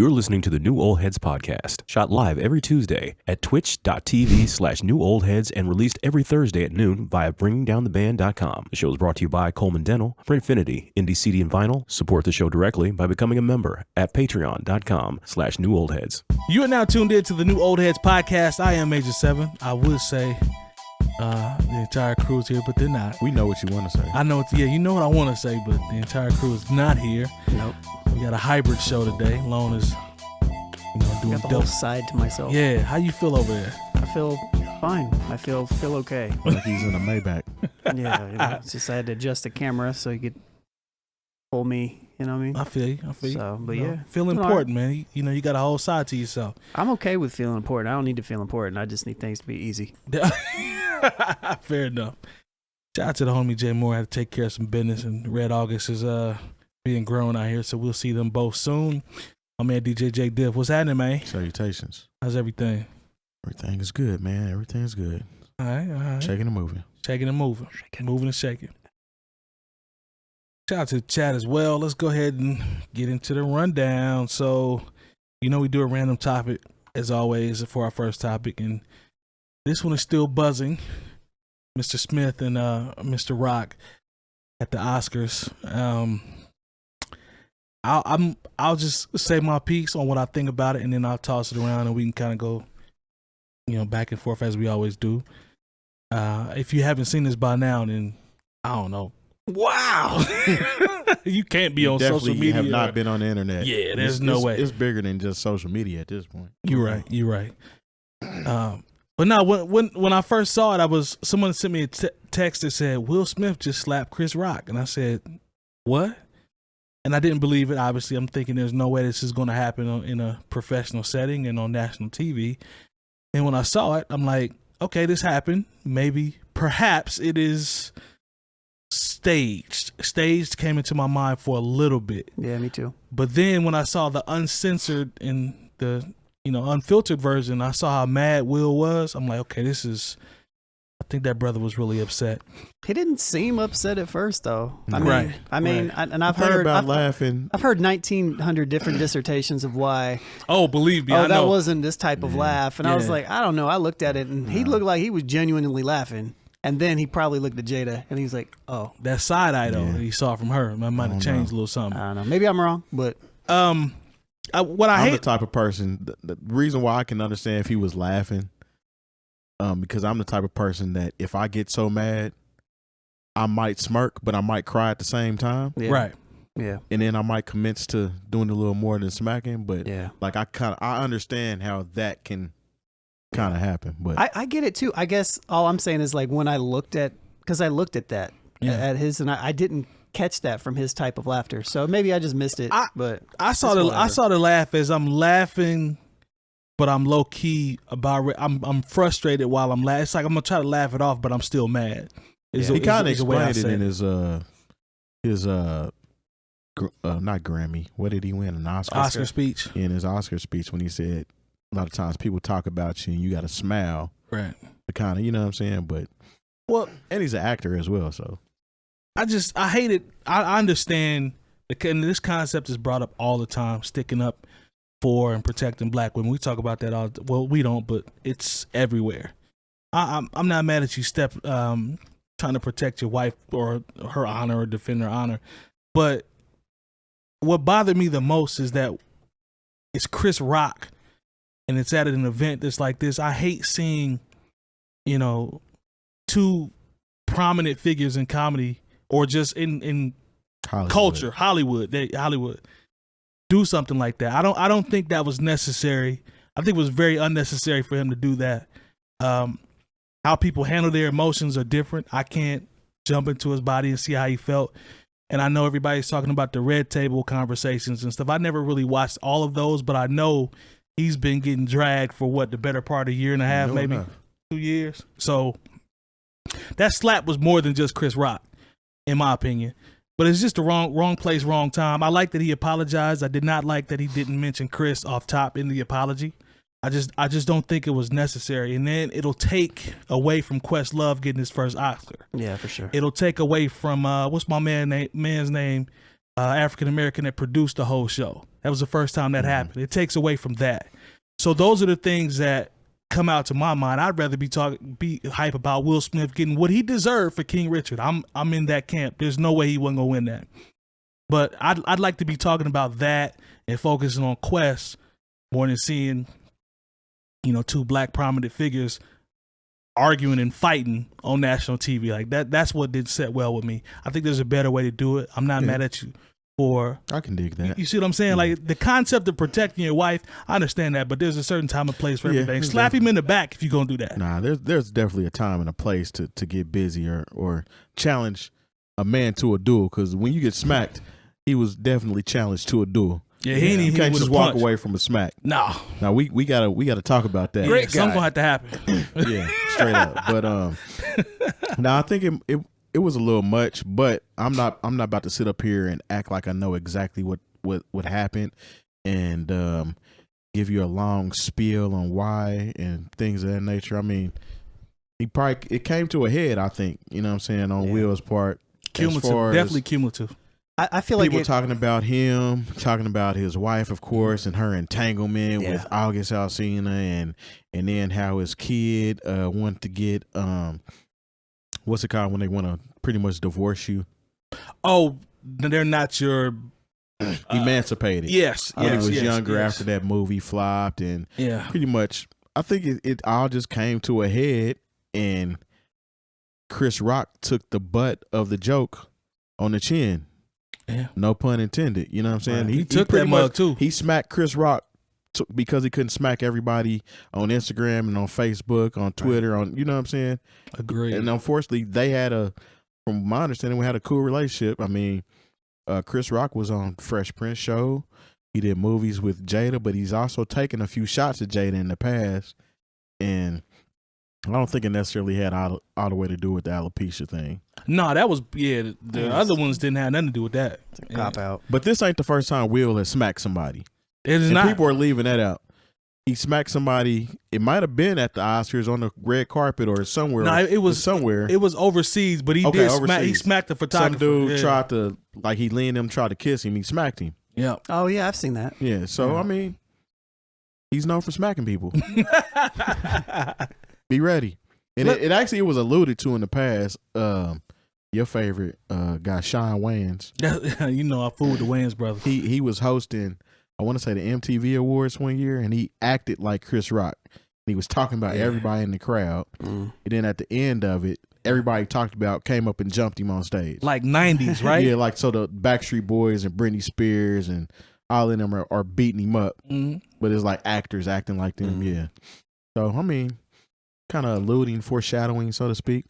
You're listening to the New Old Heads podcast, shot live every Tuesday at twitch.tv/newoldheads and released every Thursday at noon via bringingdowntheband.com. The show is brought to you by Coleman Dental, Printfinity, Indie CD and Vinyl. Support the show directly by becoming a member at patreon.com/newoldheads. You are now tuned in to the New Old Heads podcast. I am Major 7. I would say the entire crew is here, but they're not. We know what you want to say. I know, you know what I want to say, but the entire crew is not here. Nope. We got a hybrid show today. Lone is, doing got the whole side to myself. Yeah, how you feel over there? I feel fine. I feel okay. Like he's in a Maybach. Yeah, it's just I had to adjust the camera so you could pull me. You know what I mean? I feel you. So, but yeah, feel important, man. You got a whole side to yourself. I'm okay with feeling important. I don't need to feel important. I just need things to be easy. Fair enough. Shout out to the homie Jay Moore. Had to take care of some business, and Red August is being grown out here, so we'll see them both soon. My man DJ Jay Diff, what's happening, man? Salutations. How's everything? Everything is good, man. Everything is good. All right. Shaking and moving. Moving and shaking. Shout out to the chat as well. Let's go ahead and get into the rundown. So, we do a random topic as always for our first topic, and this one is still buzzing. Mr. Smith and Mr. Rock at the Oscars. I'll just say my piece on what I think about it, and then I'll toss it around, and we can kind of go, back and forth as we always do. If you haven't seen this by now, then I don't know. Wow, you can't be on social media. Have not been on the internet. Yeah, there's no way. It's bigger than just social media at this point. You're right. But no, when I first saw it, someone sent me a text that said Will Smith just slapped Chris Rock, and I said, what? And I didn't believe it. Obviously, I'm thinking there's no way this is going to happen in a professional setting and on national TV. And when I saw it, I'm like, okay, this happened. Perhaps it is staged. Staged came into my mind for a little bit. Yeah, me too. But then when I saw the uncensored and the unfiltered version, I saw how mad Will was. I'm like, okay, I think that brother was really upset. He didn't seem upset at first, though. I've laughing. I've heard 1,900 different dissertations of why. Oh, believe me, I know. That wasn't this type of laugh, and I was like, I don't know. I looked at it, and he looked like he was genuinely laughing. And then he probably looked at Jada, and he was like, "Oh, that side eye though that he saw from her, that might have changed a little something." I don't know. Maybe I'm wrong, but I'm the type of person. The reason why I can understand if he was laughing, because I'm the type of person that if I get so mad, I might smirk, but I might cry at the same time. Yeah. Right. Yeah. And then I might commence to doing a little more than smacking. But like I understand how that can kind of happen. But I get it too. I guess all I'm saying is like when I looked at that at his, and I didn't catch that from his type of laughter. So maybe I just missed it. But I saw the laugh as I'm laughing, but I'm low key about. I'm frustrated while I'm laughing. It's like I'm gonna try to laugh it off, but I'm still mad. He kind of explained it in his not Grammy. What did he win? An Oscar speech. In his Oscar speech, when he said a lot of times people talk about you and you got to smile, right? To kind of, you know what I'm saying. But and he's an actor as well, so I hate it. I understand this concept is brought up all the time, sticking up for and protecting black women. We talk about that all. Well, we don't, but it's everywhere. I'm not mad at you trying to protect your wife or her honor or defend her honor, but what bothered me the most is that it's Chris Rock, and it's at an event that's like this. I hate seeing, two prominent figures in comedy or just in Hollywood. Culture, Hollywood, do something like that. I don't think that was necessary. I think it was very unnecessary for him to do that. How people handle their emotions are different. I can't jump into his body and see how he felt. And I know everybody's talking about the red table conversations and stuff. I never really watched all of those, but I know he's been getting dragged for the better part of a year and a half, maybe 2 years. So that slap was more than just Chris Rock, in my opinion. But it's just the wrong place, wrong time. I like that he apologized. I did not like that he didn't mention Chris off top in the apology. I just don't think it was necessary. And then it'll take away from Questlove getting his first Oscar. Yeah, for sure. It'll take away from what's my man's name? African American that produced the whole show. That was the first time that happened. It takes away from that. So those are the things that come out to my mind. I'd rather be hype about Will Smith getting what he deserved for King Richard. I'm in that camp. There's no way he wasn't gonna win that. But I'd like to be talking about that and focusing on Quest more than seeing, two black prominent figures arguing and fighting on national TV. Like that's what didn't set well with me. I think there's a better way to do it. I'm not mad at you for. I can dig that. You see what I'm saying? Like the concept of protecting your wife, I understand that, but there's a certain time and place for everything. Exactly. Slap him in the back if you're gonna do that. Nah, there's definitely a time and a place to get busy or challenge a man to a duel. Because when you get smacked, he was definitely challenged to a duel. Yeah, you can't just walk away from a smack. No. Now we gotta talk about that. Great, something gonna have to happen. Yeah, straight up. But now I think it was a little much, but I'm not about to sit up here and act like I know exactly what happened and give you a long spiel on why and things of that nature. I mean, it came to a head, I think, you know what I'm saying, on Will's part. Cumulative, definitely cumulative. I feel like people talking about him, talking about his wife, of course, and her entanglement with August Alsina, and then how his kid wanted to get what's it called when they want to pretty much divorce you? Oh, they're not your emancipated. Yes, when he was younger after that movie flopped, and pretty much I think it all just came to a head, and Chris Rock took the butt of the joke on the chin. Yeah. No pun intended. You know what I'm saying? Right. He took that mug too. He smacked Chris Rock because he couldn't smack everybody on Instagram and on Facebook, on Twitter, on, you know what I'm saying? Agreed. And unfortunately, they had from my understanding, we had a cool relationship. I mean, Chris Rock was on Fresh Prince show. He did movies with Jada, but he's also taken a few shots at Jada in the past. And I don't think it necessarily had all the way to do with the alopecia thing. No, that was the other ones didn't have nothing to do with that. It's a cop out. But this ain't the first time Will has smacked somebody. It is not. People are leaving that out. He smacked somebody. It might have been at the Oscars on the red carpet or somewhere. No, it was somewhere. It was overseas, but he did smack. He smacked the photographer. Some dude tried to, like, he leaned him, tried to kiss him. He smacked him. Yeah. Oh yeah, I've seen that. Yeah. So I mean, he's known for smacking people. Be ready. And it actually was alluded to in the past. Your favorite guy, Shawn Wayans. You know, I fooled the Wayans brothers. He was hosting, I want to say, the MTV Awards one year, and he acted like Chris Rock. He was talking about everybody in the crowd. And then at the end of it, everybody talked about came up and jumped him on stage. Like 90s, right? Yeah, like so the Backstreet Boys and Britney Spears and all of them are beating him up. But it's like actors acting like them, yeah. So, I mean, kind of alluding, foreshadowing, so to speak.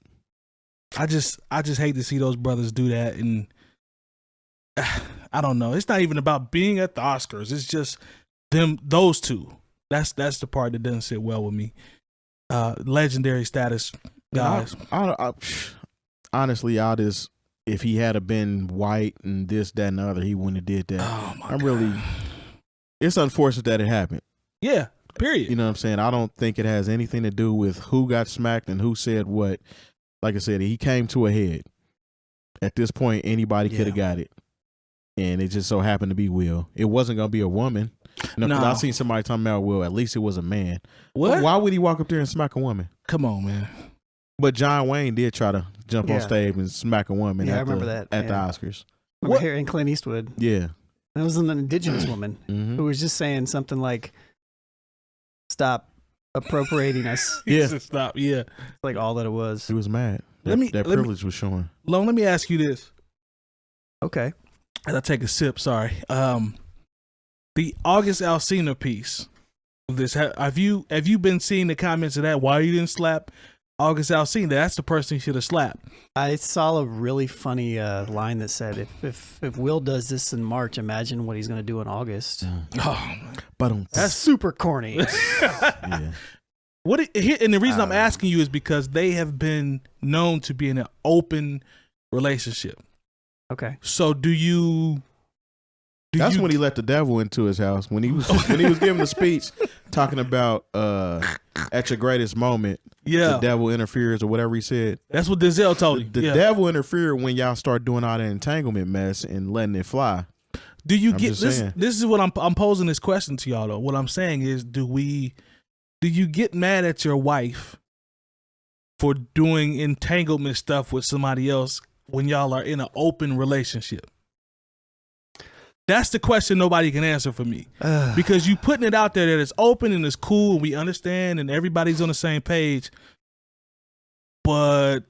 I just hate to see those brothers do that, and I don't know. It's not even about being at the Oscars. It's just those two. That's the part that doesn't sit well with me. Legendary status guys. I honestly, if he had been white and this, that, and the other, he wouldn't have did that. Oh my God. It's unfortunate that it happened. Yeah. Period. You know what I'm saying? I don't think it has anything to do with who got smacked and who said what. Like I said, he came to a head. At this point, anybody could have got it. And it just so happened to be Will. It wasn't going to be a woman. No. I seen somebody talking about, well, at least it was a man. What? Why would he walk up there and smack a woman? Come on, man. But John Wayne did try to jump on stage and smack a woman I remember that. At the Oscars. I remember hearing Clint Eastwood. Yeah. That was an indigenous woman who was just saying something like, stop appropriating us. Stop. Yeah. It's like all that it was. He was mad. That privilege was showing. Lone, let me ask you this. Okay. As I take a sip, sorry. The August Alsina piece of this, have you been seeing the comments of that? Why you didn't slap August Alsina? That's the person you should have slapped. I saw a really funny line that said, if Will does this in March, imagine what he's going to do in August. Oh, but that's super corny. Yeah. And the reason I'm asking you is because they have been known to be in an open relationship. Okay. So do you That's when he let the devil into his house. When he was giving the speech talking about at your greatest moment, the devil interferes or whatever he said. That's what Denzel told him. The devil interfered when y'all start doing all that entanglement mess and letting it fly. Do you get this? This is what I'm posing this question to y'all though. What I'm saying is, do you get mad at your wife for doing entanglement stuff with somebody else when y'all are in an open relationship? That's the question nobody can answer for me. Because you putting it out there that it's open and it's cool and we understand and everybody's on the same page, but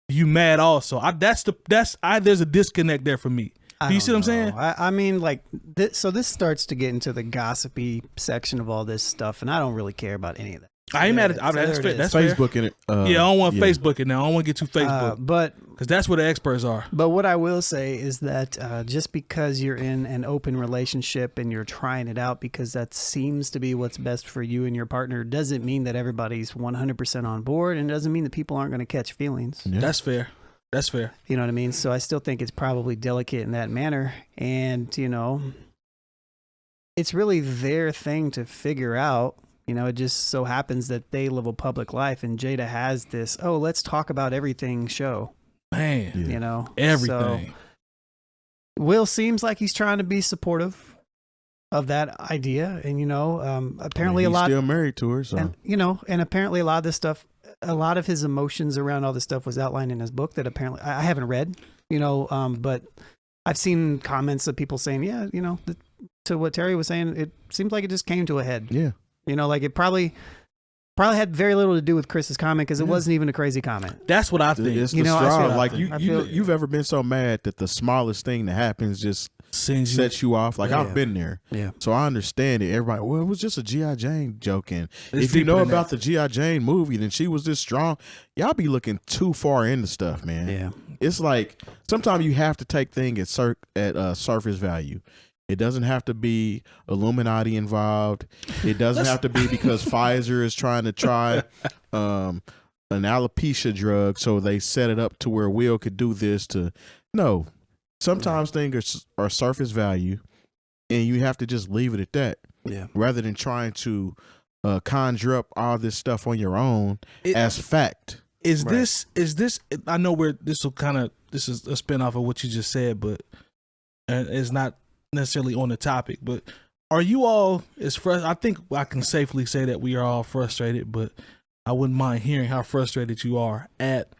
you mad also. There's a disconnect there for me. Do you see what I'm saying? I mean, like, so this starts to get into the gossipy section of all this stuff, and I don't really care about any of that. I ain't mad at that's fair. That's Facebooking it. I don't want Facebook it now. I don't want to get too Facebook. Because that's where the experts are. But what I will say is that just because you're in an open relationship and you're trying it out because that seems to be what's best for you and your partner doesn't mean that everybody's 100% on board, and doesn't mean that people aren't going to catch feelings. Yeah. That's fair. That's fair. You know what I mean? So I still think it's probably delicate in that manner. And, it's really their thing to figure out. It just so happens that they live a public life, and Jada has this, let's talk about everything show. Man, everything. So Will seems like he's trying to be supportive of that idea, and apparently he's still married to her, so and apparently a lot of this stuff, a lot of his emotions around all this stuff was outlined in his book that apparently I haven't read, but I've seen comments of people saying, to what Terry was saying, it seems like it just came to a head. Yeah. Like it probably had very little to do with Chris's comment because it wasn't even a crazy comment. That's what I think. It's the straw. Like you've ever been so mad that the smallest thing that happens just sets you off. Like I've been there. Yeah. So I understand it. Everybody, it was just a G.I. Jane joke. And if you know about the G.I. Jane movie, then she was this strong. Y'all be looking too far into stuff, man. Yeah. It's like sometimes you have to take things at surface value. It doesn't have to be Illuminati involved. It doesn't have to be because Pfizer is trying to try an alopecia drug, so they set it up to where Will could do this to. No, sometimes things are surface value, and you have to just leave it at that. Yeah. Rather than trying to conjure up all this stuff on your own as fact. Is this? I know this is a spinoff of what you just said, but it's not necessarily on the topic, but are you all I think I can safely say that we are all frustrated, but I wouldn't mind hearing how frustrated you are at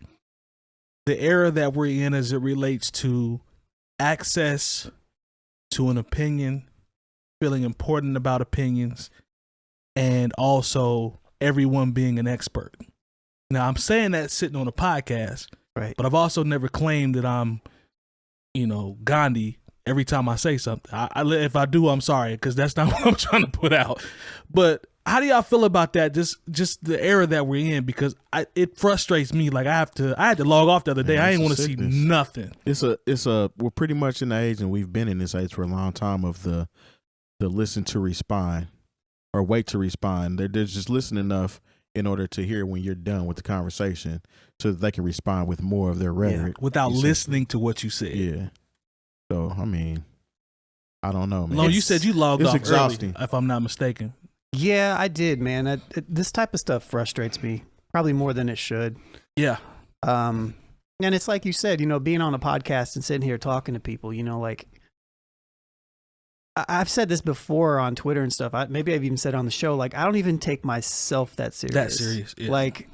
the era that we're in as it relates to access to an opinion, feeling important about opinions, and also everyone being an expert. Now I'm saying that sitting on a podcast, right? But I've also never claimed that I'm, Gandhi every time I say something. If I do, I'm sorry, because that's not what I'm trying to put out. But how do y'all feel about that? Just the era that we're in, because it frustrates me. Like I had to log off the other day. I didn't want to see nothing. We're pretty much in the age, and we've been in this age for a long time, of the listen to respond or wait to respond. They're just listening enough in order to hear when you're done with the conversation, so that they can respond with more of their rhetoric without listening to what you said. Yeah. So, I mean, I don't know, man. No, you said you logged off exhausting. Early, if I'm not mistaken. Yeah, I did, man. This type of stuff frustrates me probably more than it should. Yeah. And it's like you said, being on a podcast and sitting here talking to people, like I've said this before on Twitter and stuff. Maybe I've even said it on the show, like I don't even take myself that serious. Yeah. Like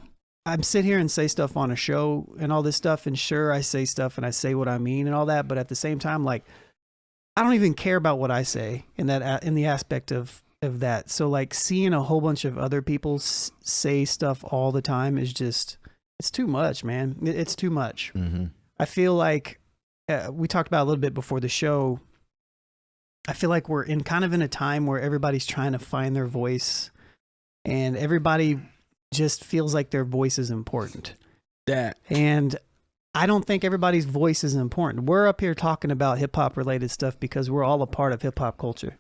I'm sit here and say stuff on a show and all this stuff, and sure, I say stuff and I say what I mean and all that, but at the same time, like I don't even care about what I say in the aspect of that. So like seeing a whole bunch of other people say stuff all the time is just, it's too much, man. It's too much. Mm-hmm. I feel like we talked about a little bit before the show. I feel like we're in a time where everybody's trying to find their voice, and everybody just feels like their voice is important. And I don't think everybody's voice is important. We're up here talking about hip hop related stuff because we're all a part of hip hop culture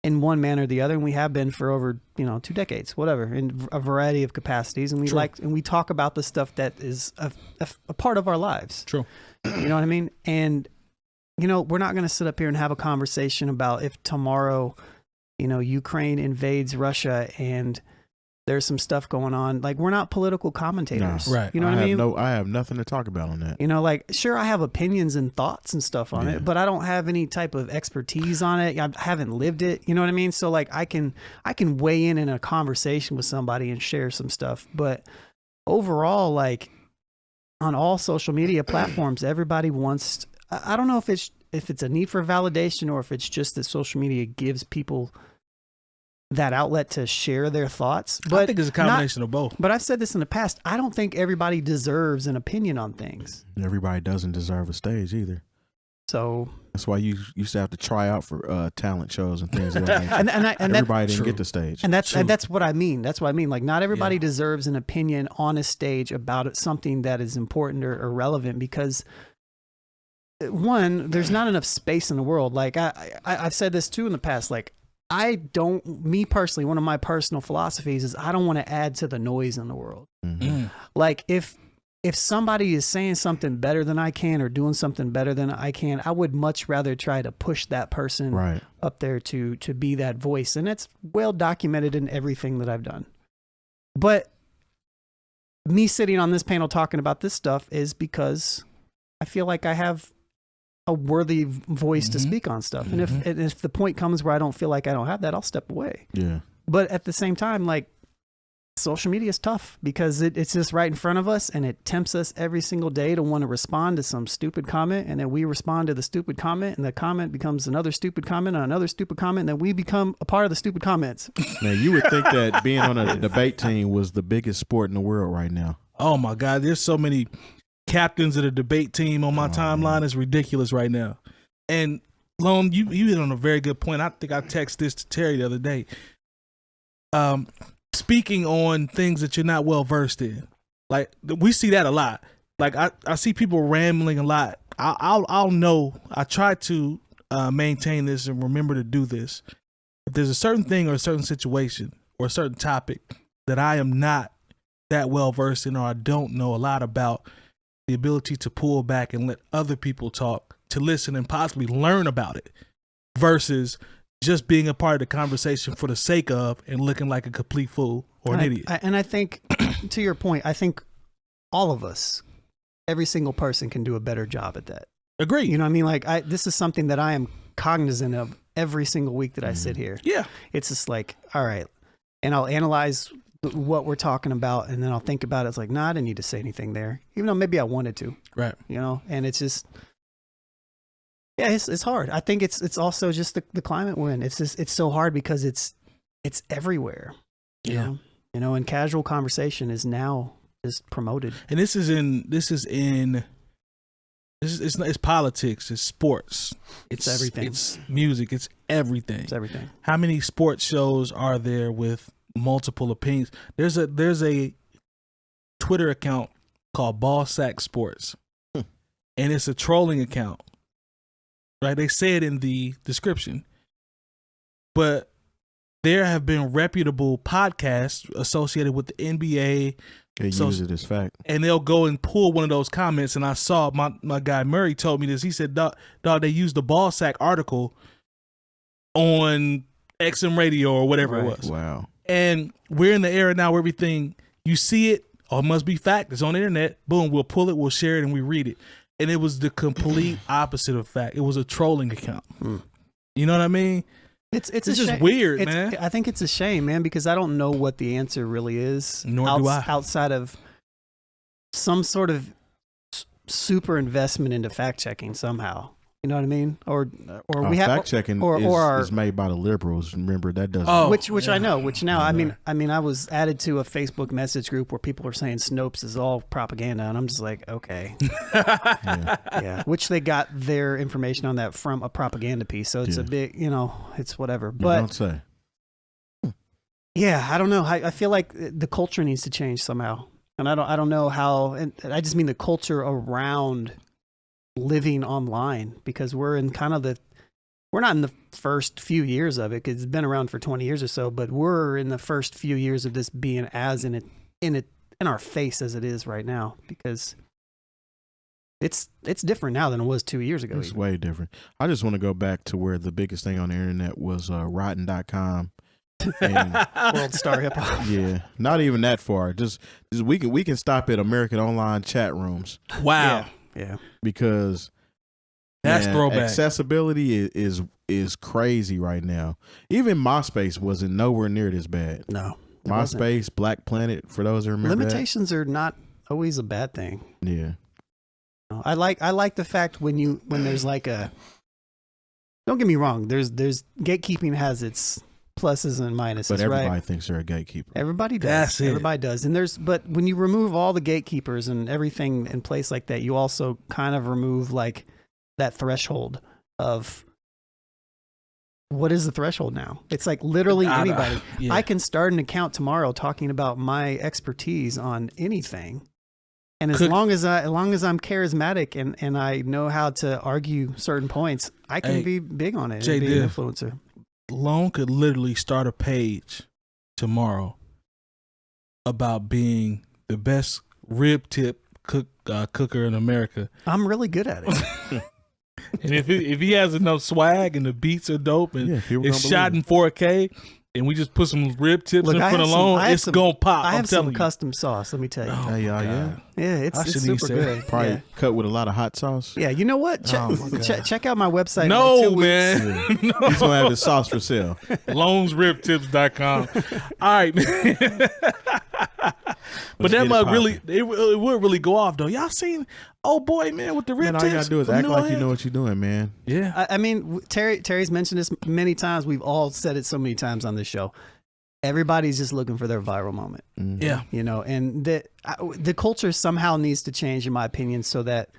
in one manner or the other, and we have been for over 2 decades, whatever, in a variety of capacities. And we talk about the stuff that is a part of our lives. True. You know what I mean? And you know, we're not going to sit up here and have a conversation about if tomorrow, you know, Ukraine invades Russia and there's some stuff going on. Like, we're not political commentators. Right. You know what I mean? I have nothing to talk about on that. You know, like, sure, I have opinions and thoughts and stuff on it, but I don't have any type of expertise on it. I haven't lived it. You know what I mean? So, like, I can weigh in a conversation with somebody and share some stuff. But overall, like, on all social media platforms, everybody wants, I don't know if it's a need for validation or if it's just that social media gives people that outlet to share their thoughts. But I think it's a combination of both. But I've said this in the past. I don't think everybody deserves an opinion on things. Everybody doesn't deserve a stage either. So that's why you used to have to try out for talent shows and things like that. and everybody didn't get the stage. And that's what I mean. That's what I mean. Like, not everybody deserves an opinion on a stage about something that is important or relevant, because one, there's not enough space in the world. Like, I've said this too in the past. Like, me personally, one of my personal philosophies is I don't want to add to the noise in the world. Mm-hmm. Like, if somebody is saying something better than I can or doing something better than I can, I would much rather try to push that person up there to be that voice. And it's well documented in everything that I've done. But me sitting on this panel talking about this stuff is because I feel like I have a worthy voice to speak on stuff. And if the point comes where I don't feel like I don't have that, I'll step away. Yeah. But at the same time, like, social media is tough because it's just right in front of us, and it tempts us every single day to want to respond to some stupid comment, and then we respond to the stupid comment, and the comment becomes another stupid comment on another stupid comment, and then we become a part of the stupid comments. Now, you would think that being on a debate team was the biggest sport in the world right now. Oh my God, there's so many captains of the debate team on my timeline. Is ridiculous right now. And Lone, you hit on a very good point. I think I texted this to Terry the other day. Speaking on things that you're not well versed in, like, we see that a lot. Like, I see people rambling a lot. I'll know. I try to maintain this and remember to do this. If there's a certain thing or a certain situation or a certain topic that I am not that well versed in, or I don't know a lot about, the ability to pull back and let other people talk, to listen and possibly learn about it, versus just being a part of the conversation for the sake of and looking like a complete fool or an idiot. And I think, to your point, I think all of us, every single person, can do a better job at that. Agree. You know what I mean? Like, this is something that I am cognizant of every single week that I sit here. Yeah. It's just like, all right. And I'll analyze what we're talking about, and then I'll think about it. It's like, nah, I didn't need to say anything there, even though maybe I wanted to. Right. You know, and it's just, yeah, it's hard. I think it's also just the climate we're in. It's just, it's so hard because it's everywhere. Yeah. You know, and casual conversation is now just promoted. And it's politics, it's sports, it's everything. It's music, it's everything. It's everything. How many sports shows are there with multiple opinions? There's a Twitter account called Ball Sack Sports, and it's a trolling account. Right? They say it in the description, but there have been reputable podcasts associated with the NBA. They use it as fact. And they'll go and pull one of those comments. And I saw my guy Murray told me this. He said, dog, they used the Ball Sack article on XM Radio or whatever it was. Wow. And we're in the era now where everything, you see it, or it must be fact. It's on the internet. Boom, we'll pull it, we'll share it, and we read it. And it was the complete opposite of fact. It was a trolling account. You know what I mean? It's just weird, man. I think it's a shame, man, because I don't know what the answer really is. Nor do I. Outside of some sort of super investment into fact checking somehow. You know what I mean? Or we have fact checking is made by the liberals. Remember, that doesn't. Oh, which I know. Which now, I mean, I was added to a Facebook message group where people are saying Snopes is all propaganda, and I'm just like, okay, yeah. Which they got their information on that from a propaganda piece, so it's a bit, you know, it's whatever. But don't say. Yeah, I don't know. I feel like the culture needs to change somehow, and I don't know how. And I just mean the culture around living online, because we're in kind of we're not in the first few years of it, because it's been around for 20 years or so, but we're in the first few years of this being as in our face as it is right now, because It's different now than it was 2 years ago. It's way different. I just want to go back to where the biggest thing on the internet was rotten.com. And World Star Hip Hop. yeah, not even that far. Just we can stop at American Online chat rooms. Wow. Yeah. Because That's man, throwback. accessibility is crazy right now. Even MySpace wasn't nowhere near this bad. No. MySpace, Black Planet, for those who remember Limitations are not always a bad thing. that. Yeah. I like the fact when there's like a, don't get me wrong, there's gatekeeping has its pluses and minuses, But everybody right? thinks they're a gatekeeper. Everybody does. That's it. Everybody does. And but when you remove all the gatekeepers and everything in place like that, you also kind of remove like that threshold of what is the threshold now? It's like literally anybody. Yeah. I can start an account tomorrow talking about my expertise on anything. And as long as I'm charismatic and I know how to argue certain points, I can be big on it Jay and be an Diff. influencer. Lone could literally start a page tomorrow about being the best rib tip cooker in America. I'm really good at it. And if he has enough swag and the beats are dope and people it's gonna shot believe in 4K and we just put some rib tips in front of Lone, it's gonna pop. I I'm have some telling you. custom sauce, let me tell you. Oh, Hey, y'all, my yeah. God. Yeah, I it's shouldn't even super say good. Probably Yeah. cut with a lot of hot sauce. Yeah, you know what? Check, Oh, my God. check out my website. in No, like 2 weeks. man. No. He's gonna have his sauce for sale. LonesRibTips.com. All right, man. But Let's that get mug it really, it would really go off though. Y'all seen old boy man with the rib Man, all tips? you gotta do is from act New like you Head? know what you're doing, man. Yeah, I mean, Terry's mentioned this many times. We've all said it so many times on this show. Everybody's just looking for their viral moment, yeah. you know, and the culture somehow needs to change, in my opinion, so that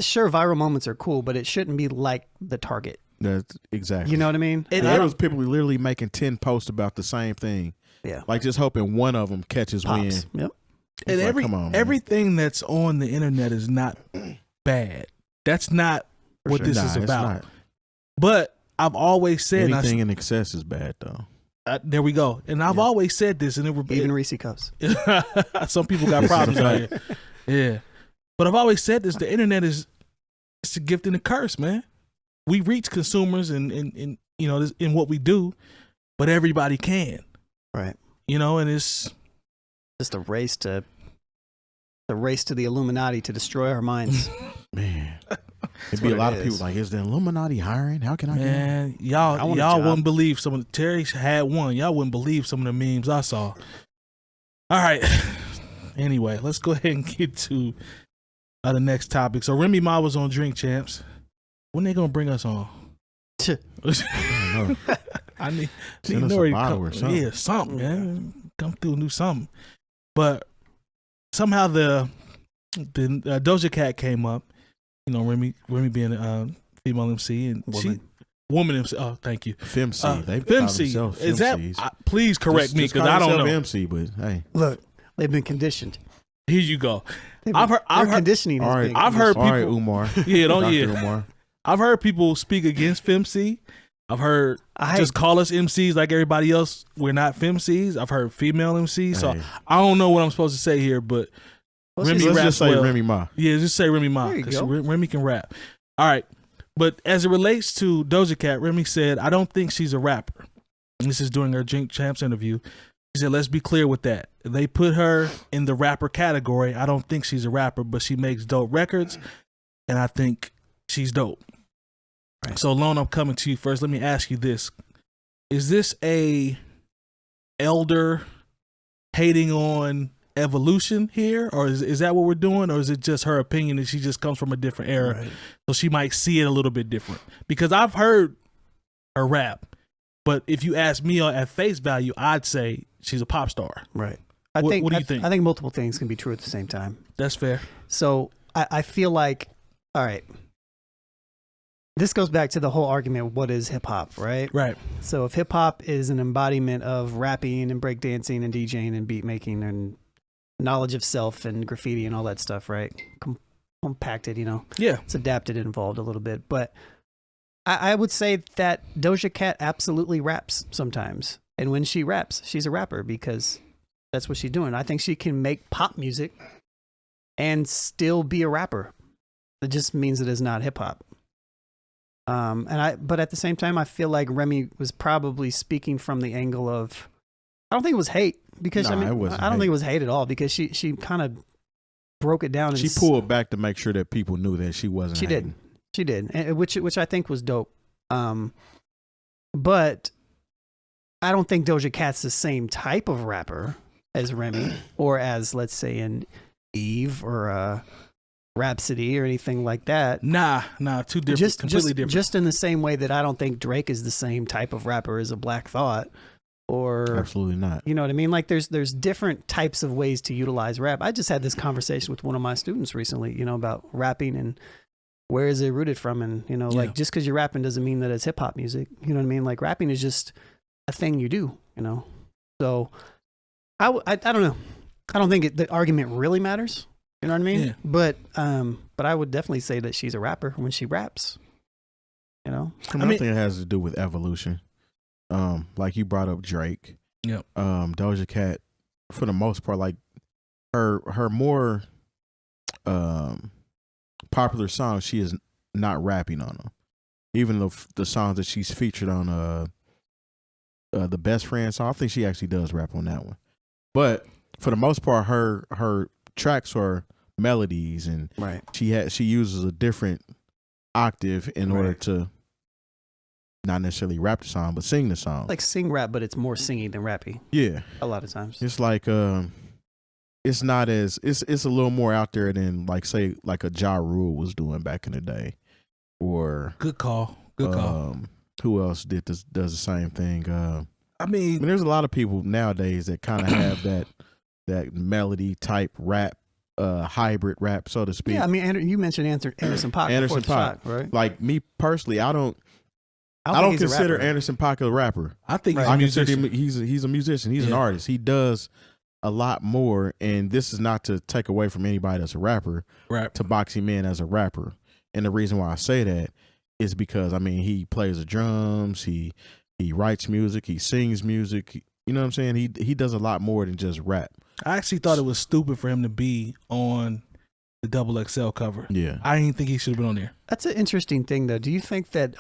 sure, viral moments are cool, but it shouldn't be like the target. That's exactly. You know what I mean? There was people literally making 10 posts about the same thing. Yeah. Like just hoping one of them catches Pops. wind. Yep. And It's like, come on, man. everything that's on the internet is not bad. That's not what this is Nah, it's about. not. But I've always said, and Anything in excess is bad, though. there we go. And I've always said this, and Even Reese cups. some people got problems out here. Yeah, but I've always said this: the internet it's a gift and a curse, man. We reach consumers and you know in what we do, but everybody can, Right. you know, and it's Just a race to the Illuminati to destroy our minds. Man. It'd be a what lot it of people is. like, is the Illuminati hiring? How can I get man, I y'all want a job. wouldn't believe some of the Terry had one. Y'all wouldn't believe some of the memes I saw. All right. Anyway, let's go ahead and get to the next topic. So Remy Ma was on Drink Champs. When they gonna bring us on? know? I need Send us Nori a to bottle come- or something. Yeah, something, man. Come through and do something. But somehow the Doja Cat came up. You know, Remy being a female MC and woman MC. Oh, thank you. FemC. They FemC. Is that? Please correct me because I don't know. MC, but hey. Look, they've been conditioned. Here you go. They've I've been- heard- I've their heard- conditioning. All Has right, been I've heard all right, people- Umar. Yeah, don't Dr. yeah. Umar. I've heard people speak against FemC. I've heard just call us MCs like everybody else. We're not FemCs. I've heard female MCs. So Hey. I don't know what I'm supposed to say here, but Let's Remy just- Let's raps just say well. Remy Ma. Yeah, just say Remy Ma There you because go. Remy can rap. All right, but as it relates to Doja Cat, Remy said, "I don't think she's a rapper." And this is during her Drink Champs interview. She said, "Let's be clear with that. They put her in the rapper category. I don't think she's a rapper, but she makes dope records, and I think she's dope." Right. So, Lone, I'm coming to you first. Let me ask you this: is this a elder hating on evolution here, or is that what we're doing, or is it just her opinion and she just comes from a different era, Right. so she might see it a little bit different? Because I've heard her rap, but if you ask me at face value, I'd say she's a pop star. Right. What do you think? I think multiple things can be true at the same time. That's fair. So I feel like, all right, this goes back to the whole argument, what is hip hop, right? Right. So if hip hop is an embodiment of rapping and breakdancing and DJing and beat making and knowledge of self and graffiti and all that stuff, right? Compacted, you know, Yeah. it's adapted and involved a little bit. But I would say that Doja Cat absolutely raps sometimes. And when she raps, she's a rapper because that's what she's doing. I think she can make pop music and still be a rapper. It just means it is not hip hop. But at the same time, I feel like Remy was probably speaking from the angle of, I don't think it was hate, because I don't think it was hate at all, because she kind of broke it down. And she pulled back to make sure that people knew that she wasn't. She did, and which I think was dope. But I don't think Doja Cat's the same type of rapper as Remy, or as, let's say, an Eve or Rhapsody or anything like that. Nah, too different. Completely different. Just in the same way that I don't think Drake is the same type of rapper as a Black Thought, or absolutely not. You know what I mean? Like there's different types of ways to utilize rap. I just had this conversation with one of my students recently, you know, about rapping and where is it rooted from, and you know, like just because you're rapping doesn't mean that it's hip hop music. You know what I mean? Like rapping is just a thing you do, you know. So I don't know. I don't think the argument really matters. You know what I mean? Yeah. But I would definitely say that she's a rapper when she raps. You know? I think it has to do with evolution. Like you brought up Drake. Yep. Doja Cat, for the most part, like her more popular songs, she is not rapping on them. Even though the songs that she's featured on the Best Friend song, I think she actually does rap on that one. But for the most part, her tracks are melodies, and she uses a different octave in order to not necessarily rap the song, but sing the song. Like sing rap, but it's more singing than rappy. Yeah, a lot of times it's like it's not as it's a little more out there than like say like a Ja Rule was doing back in the day, or good call. Who else does the same thing? I mean, there's a lot of people nowadays that kind of have that melody type rap, hybrid rap, so to speak. Yeah, I mean, you mentioned Anderson .Paak. Anderson .Paak, right? Like me personally, I don't consider Anderson .Paak a rapper. I think I consider him he's a musician. He's an artist. He does a lot more, and this is not to take away from anybody that's a rapper. To box him in as a rapper, and the reason why I say that is because I mean he plays the drums, he writes music, he sings music. You know what I'm saying? He does a lot more than just rap. I actually thought it was stupid for him to be on the 𝗲𝗡 cover. Yeah, I didn't think he should have been on there. That's an interesting thing, though. Do you think that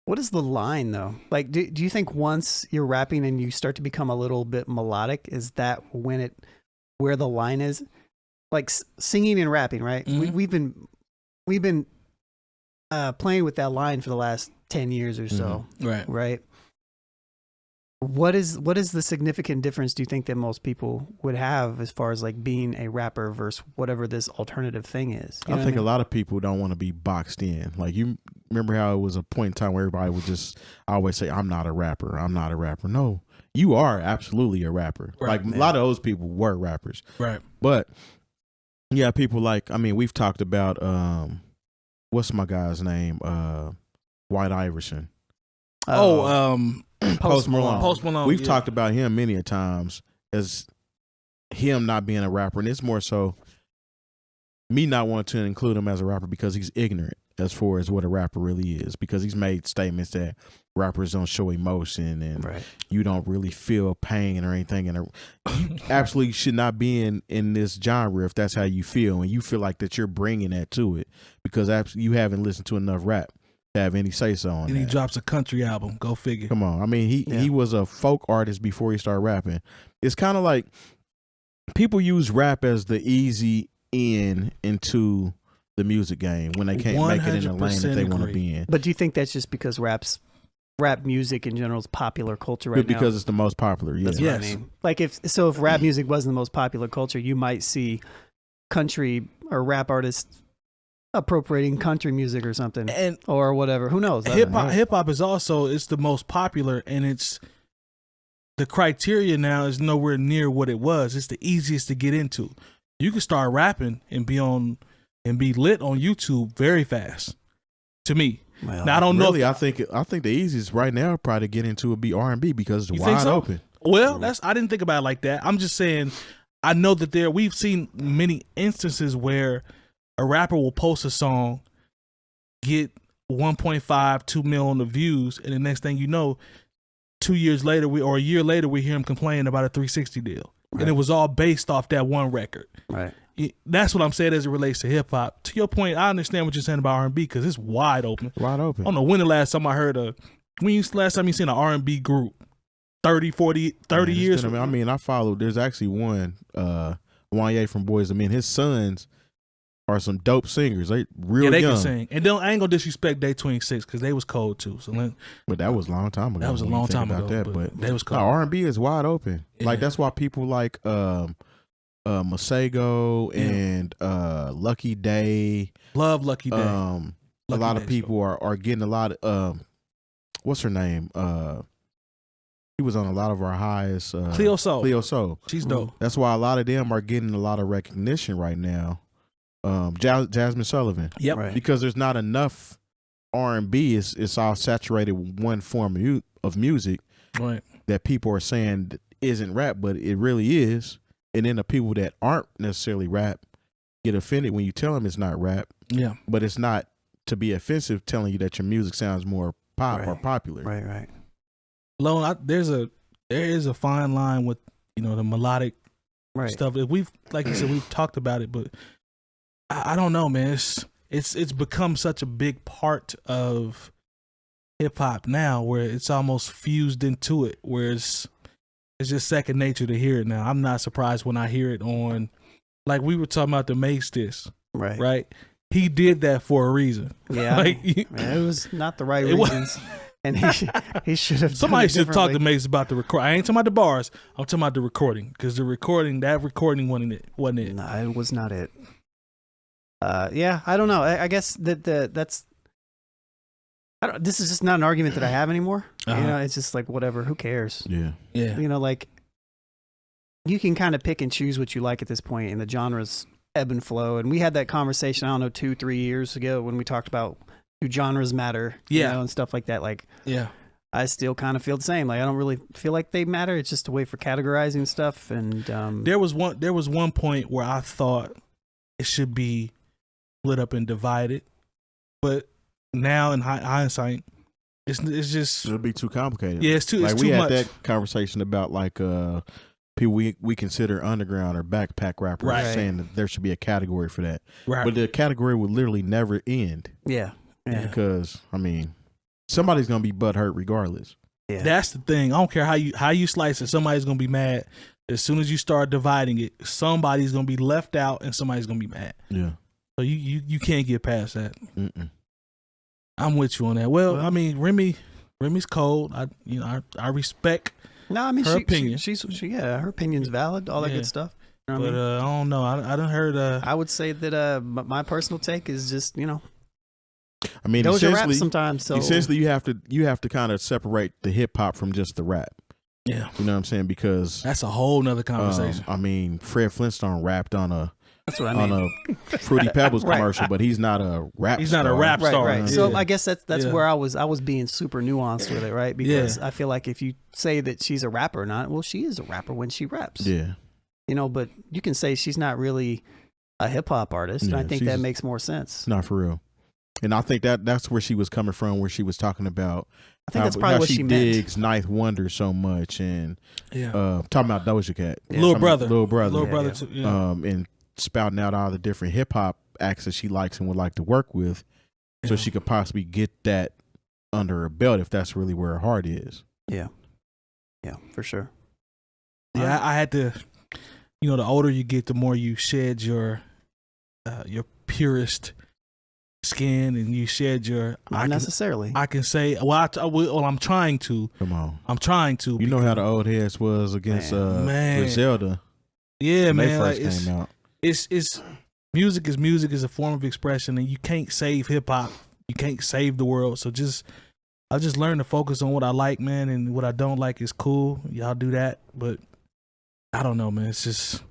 what is the line though? Like, do you think once you're rapping and you start to become a little bit melodic, is that where the line is? Like singing and rapping, right? Mm-hmm. We've been playing with that line for the last 10 years or so. Mm-hmm. Right. What is the significant difference do you think that most people would have as far as like being a rapper versus whatever this alternative thing is? I think a lot of people don't want to be boxed in. Like you remember how it was a point in time where everybody would just always say, I'm not a rapper. I'm not a rapper. No, you are absolutely a rapper. Right. Like a lot of those people were rappers. Right. But yeah, people like, I mean, we've talked about, what's my guy's name? White Iverson. Post Malone. We've talked about him many a times as him not being a rapper, and it's more so me not wanting to include him as a rapper because he's ignorant as far as what a rapper really is, because he's made statements that rappers don't show emotion and you don't really feel pain or anything, and you absolutely should not be in this genre if that's how you feel, and you feel like that you're bringing that to it because you haven't listened to enough rap to have any say so on and that. He drops a country album. Go figure. Come on. I mean, he was a folk artist before he started rapping. It's kind of like people use rap as the easy in into the music game when they can't make it in the lane that they want to be in. But do you think that's just because rap music in general is popular culture right now? Because it's the most popular. Yeah. That's what I mean. Like if rap music wasn't the most popular culture, you might see country or rap artists appropriating country music or something, or whatever. Who knows? Hip hop is also, it's the most popular, and it's the criteria now is nowhere near what it was. It's the easiest to get into. You can start rapping and be lit on YouTube very fast. To me, well, now I don't know. I think the easiest right now probably to get into would be R&B because it's wide open. Well, I didn't think about it like that. I'm just saying, I know that we've seen many instances where a rapper will post a song, get 1.5, 2 million of views, and the next thing you know, 2 years later, or a year later, we hear him complain about a 360 deal. Right. And it was all based off that one record. Right. that's what I'm saying as it relates to hip hop. To your point, I understand what you're saying about R&B because it's wide open. Wide open. I don't know when the last time I heard last time you seen an R&B group? 30, 40, 30 years? I mean, I followed. There's actually one, Wanye from Boys II Men. His sons are some dope singers. They real young. Yeah, they can sing. And I ain't gonna disrespect 𝗓𝗏 because they was cold too. So but that was a long time ago. That was a long time ago. But they was cold. No, R&B is wide open. Yeah. Like that's why people like Masego and Lucky Day. Love Lucky Day. A lot of people are getting a lot of what's her name? He was on a lot of our highest. 𝗂𝐿. She's dope. That's why a lot of them are getting a lot of recognition right now. Jasmine Sullivan. Yep. Right. Because there's not enough R&B. It's all saturated with one form of music Right. that people are saying isn't rap, but it really is. And then the people that aren't necessarily rap get offended when you tell them it's not rap. Yeah. But it's not to be offensive telling you that your music sounds more pop or popular. Right. Lone, there is a fine line with the melodic stuff. We've, like you said, we've talked about it, but I don't know, man. It's become such a big part of hip hop now, where it's almost fused into it, where it's just second nature to hear it now. I'm not surprised when I hear it on, like we were talking about the Mace disc, right? He did that for a reason. Yeah, like, it was not the right reasons. And he should have. Somebody should have talked to Mace about the record. I ain't talking about the bars. I'm talking about the recording, because that recording wasn't it. No, it was not it. Yeah, I don't know. I guess that's. This is just not an argument that I have anymore. It's just like whatever. Who cares? Yeah. Like you can kind of pick and choose what you like at this point, and the genres ebb and flow. And we had that conversation, I don't know, 2-3 years ago when we talked about do genres matter, and stuff like that. Like, I still kind of feel the same. Like, I don't really feel like they matter. It's just a way for categorizing stuff. And there was one point where I thought it should be split up and divided, but now in hindsight, it's just it'll be too complicated. Yeah, it's too like it's we too had much. that conversation about like people we consider underground or backpack rappers, saying that there should be a category for that. Right. But the category would literally never end. Yeah. Because I mean, somebody's gonna be butthurt regardless. Yeah. That's the thing. I don't care how you slice it. Somebody's gonna be mad as soon as you start dividing it. Somebody's gonna be left out, and somebody's gonna be mad. Yeah. So you can't get past that. Mm-mm. I'm with you on that. Well, I mean, Remy's cold. I respect. No, I mean her opinion. Her opinion's valid. All that good stuff. You know what I mean? I don't know. I done heard. I would say that my personal take is just I mean, those are rap sometimes. So essentially, you have to kind of separate the hip hop from just the rap. Yeah, you know what I'm saying? Because that's a whole nother conversation. I mean, Fred Flintstone rapped on a. That's what I mean. On a Fruity Pebbles commercial, but he's not a rap. He's star. not a rap star. Right. So I guess that's where I was being super nuanced with it, right? Because I feel like if you say that she's a rapper or not, well, she is a rapper when she raps. Yeah. But you can say she's not really a hip hop artist, and I think that makes more sense. Not for real. And I think that's where she was coming from, where she was talking about I think that's probably what she digs meant. Ninth Wonder so much, and talking about Doja Cat, Little brother too, yeah. And spouting out all the different hip hop acts that she likes and would like to work with, so she could possibly get that under her belt if that's really where her heart is. Yeah, for sure. Yeah, I had to. The older you get, the more you shed your purest skin, and you shed your Not necessarily. I can say, I'm trying to. Come on, I'm trying to. You know how the old heads was against Griselda. Yeah, when man. they first came out. It's music is a form of expression, and you can't save hip hop. You can't save the world. So I just learned to focus on what I like, man, and what I don't like is cool. Y'all do that, but I don't know, man. It's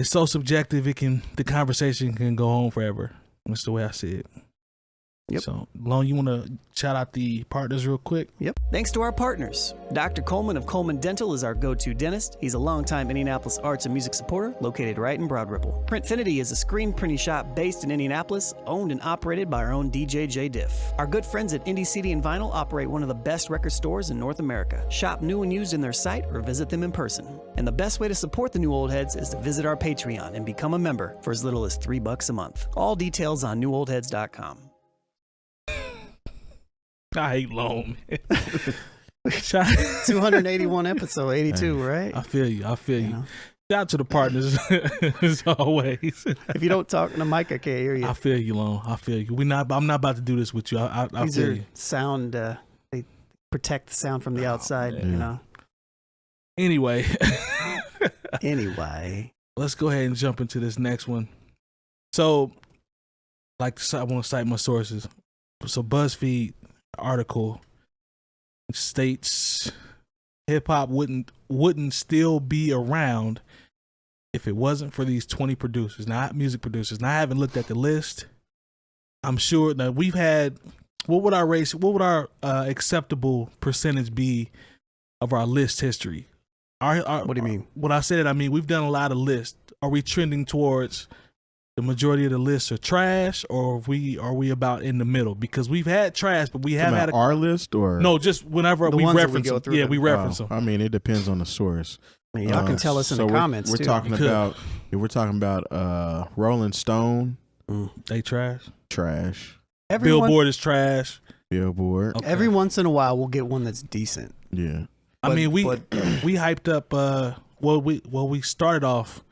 so subjective. The conversation can go on forever. That's the way I see it. Yep. So, Lone, you want to shout out the partners real quick? Yep. Thanks to our partners. Dr. Coleman of Coleman Dental is our go-to dentist. He's a longtime Indianapolis arts and music supporter located right in Broad Ripple. Printfinity is a screen printing shop based in Indianapolis, owned and operated by our own DJ Jay Diff. Our good friends at Indie CD and Vinyl operate one of the best record stores in North America. Shop new and used in their site or visit them in person. And the best way to support the New Old Heads is to visit our Patreon and become a member for as little as $3 a month. All details on newoldheads.com. I hate Lone. 281 episode, 82, right? I feel you. know. Shout out to the partners as always. If you don't talk to Mike, I can't hear you. I feel you, Lone. I feel you. I'm not about to do this with you. I These feel are you. sound, they protect the sound from the outside, man. you know. Anyway. Anyway. Let's go ahead and jump into this next one. So, I want to cite my sources. So BuzzFeed article states hip hop wouldn't still be around if it wasn't for these 20 producers, not music producers. Now I haven't looked at the list. I'm sure that we've had what would our acceptable percentage be of our list history? What do you mean? When I said it, I mean we've done a lot of lists. Are we trending towards the majority of the lists are trash, or are we about in the middle? Because we've had trash, but we have had our list, or no, just whenever The we ones that we reference go them. through Yeah, them. we reference them. I mean, it depends on the source. I mean, y'all can tell us in the comments We're too. talking You could. about if we're talking about Rolling Stone, They trash. trash. Billboard is trash. Billboard, Okay. Every once in a while, we'll get one that's decent. yeah. I mean, we but- hyped up. We started off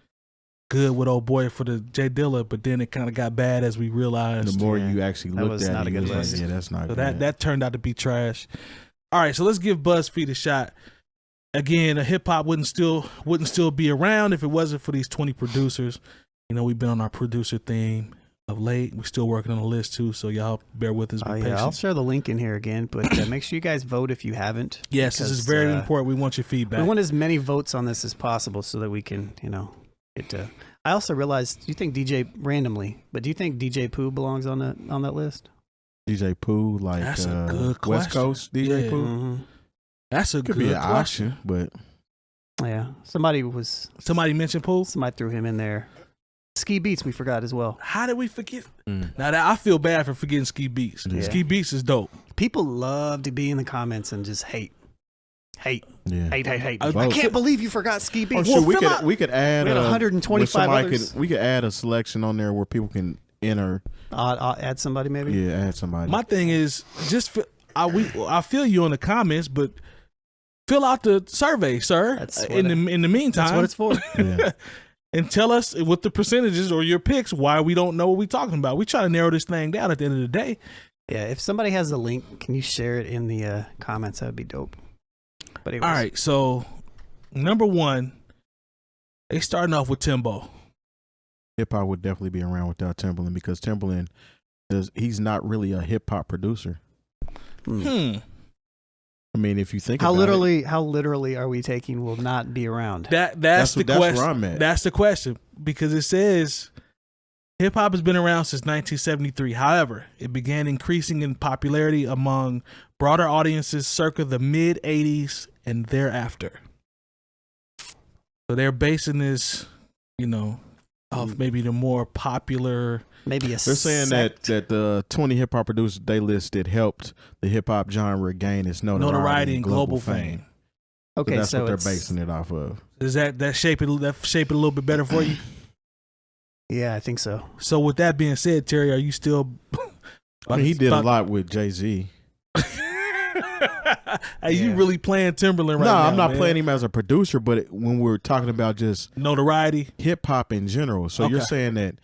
good with old boy for the J Dilla, but then it kind of got bad as we realized. The more Yeah, you actually that looked was at not it, a you good was like, list. yeah, that's not So good. that turned out to be trash. All right, so let's give BuzzFeed a shot. Again, hip hop wouldn't still be around if it wasn't for these 20 producers. You know, we've been on our producer theme of late. We're still working on the list too, so y'all bear with us. Be Oh, yeah, patient. I'll share the link in here again, but make sure you guys vote if you haven't. Yes, this is because, very important. We want your feedback. We want as many votes on this as possible so that we can, get to. I also realized you think DJ randomly, but do you think DJ Pooh belongs on that list? DJ Pooh, like That's a good West question. Coast DJ Yeah. Pooh. Mm-hmm. That's a Could good be an question. option, but Yeah, somebody mentioned Pooh. somebody threw him in there. Ski Beats we forgot as well. How did we forget? Now that I feel bad for forgetting Ski Beats. Yeah. Ski Beats is dope. People love to be in the comments and just hate. yeah. I Vote. can't believe you forgot Ski Oh, Beats. sure, Well, we could add We had 125 others. we could add a selection on there where people can enter. I'll add somebody maybe. Yeah, add somebody. My thing is I feel you on the comments, but fill out the survey, sir. That's what in the meantime, That's what it's for. yeah. and tell us with the percentages or your picks why we don't know what we're talking about. We try to narrow this thing down at the end of the day. Yeah, if somebody has a link, can you share it in the comments? That would be dope. But anyways. All right, so number one, they starting off with Timbo. Hip hop would definitely be around without Timbaland because Timbaland he's not really a hip hop producer. I mean, if you think how about literally are we taking will not be around? That's the that's question. where I'm at. That's the question because it says hip hop has been around since 1973. However, it began increasing in popularity among broader audiences circa the mid 80s and thereafter. So they're basing this, off maybe the more popular. Maybe They're saying that the 20 hip hop producers they listed helped the hip hop genre gain its notoriety and global fame. Okay, that's so what they're it's, basing it off of. Does that shape it a little bit better for you? Yeah, I think so. So with that being said, Terry, are you still? I mean, he did a lot with Jay-Z. Are you really playing Timberland right no, now? I'm not man? playing him as a producer, but when we're talking about just notoriety, hip hop in general. So you're Okay. saying that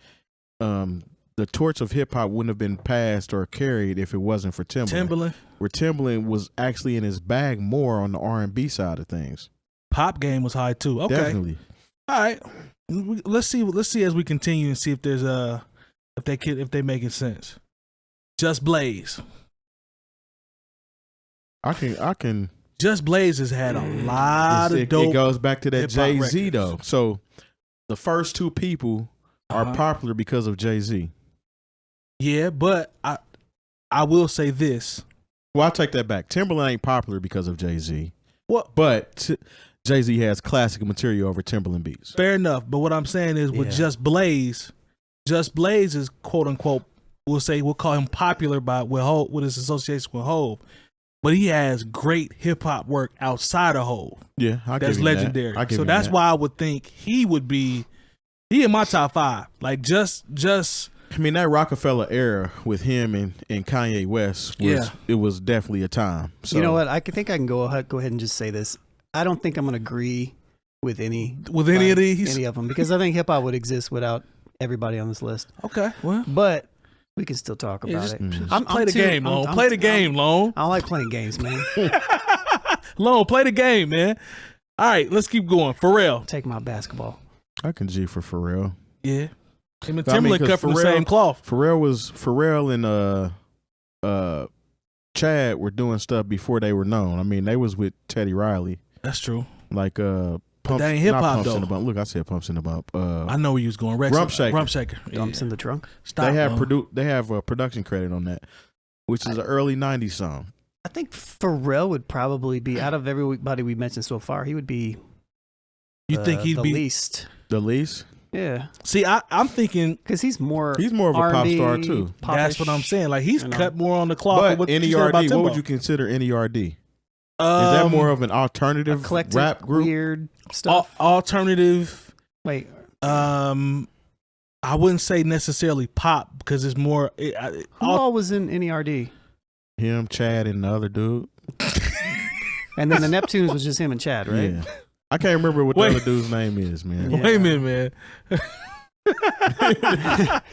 the torch of hip hop wouldn't have been passed or carried if it wasn't for Timbaland. Where Timbaland was actually in his bag more on the R&B side of things. Pop game was high too. Okay, Definitely. all right. Let's see as we continue and see if there's if they making sense. Just Blaze. I can. Just Blaze has had a lot of dope. It goes back to that hip-hop Jay-Z records. though. So the first two people are popular because of Jay-Z. Yeah, but I will say this. Well, I'll take that back. Timberland ain't popular because of Jay-Z. What? But Jay-Z has classic material over Timberland beats. Fair enough. But what I'm saying is with Just Blaze is quote unquote, we'll call him popular with his association with Hov. But he has great hip hop work outside of Hov. Yeah, that's legendary. So that's why I would think he in my top 5. Like just I mean, that Rockefeller era with him and Kanye West it was definitely a time. So you know what? I think I can go ahead and just say this. I don't think I'm going to agree with any of them, because I think hip hop would exist without everybody on this list. Okay, well, but we can still talk about it. Play the game, Lone. Play the game, Lone. I don't like playing games, man. Lone, play the game, man. All right, let's keep going. Pharrell. Take my basketball. I can G for Pharrell. Yeah. Him and Timberland cut from the same cloth. Pharrell and Chad were doing stuff before they were known. I mean, they was with Teddy Riley. That's true. Like Pumps, they ain't hip hop though. Look, I said Pumps in the Bump. I know where you was going. Rump Shaker. Dumps in the trunk. Stop. They have a production credit on that, which is an early '90s song. I think Pharrell would probably be, out of everybody we mentioned so far, he would be. You think he'd the be least? The least. Yeah. See, I'm thinking because he's more of a pop star too. That's what I'm saying. Like he's cut more on the cloth. But NERD, what would you consider NERD? Is that more of an alternative eclectic, rap group? Weird stuff. Alternative. Wait. I wouldn't say necessarily pop because it's more. Who all was in NERD? Him, Chad, and the other dude. And then the Neptunes was just him and Chad, right? Yeah. I can't remember what the other dude's name is, man. Yeah. Wait a minute, man. That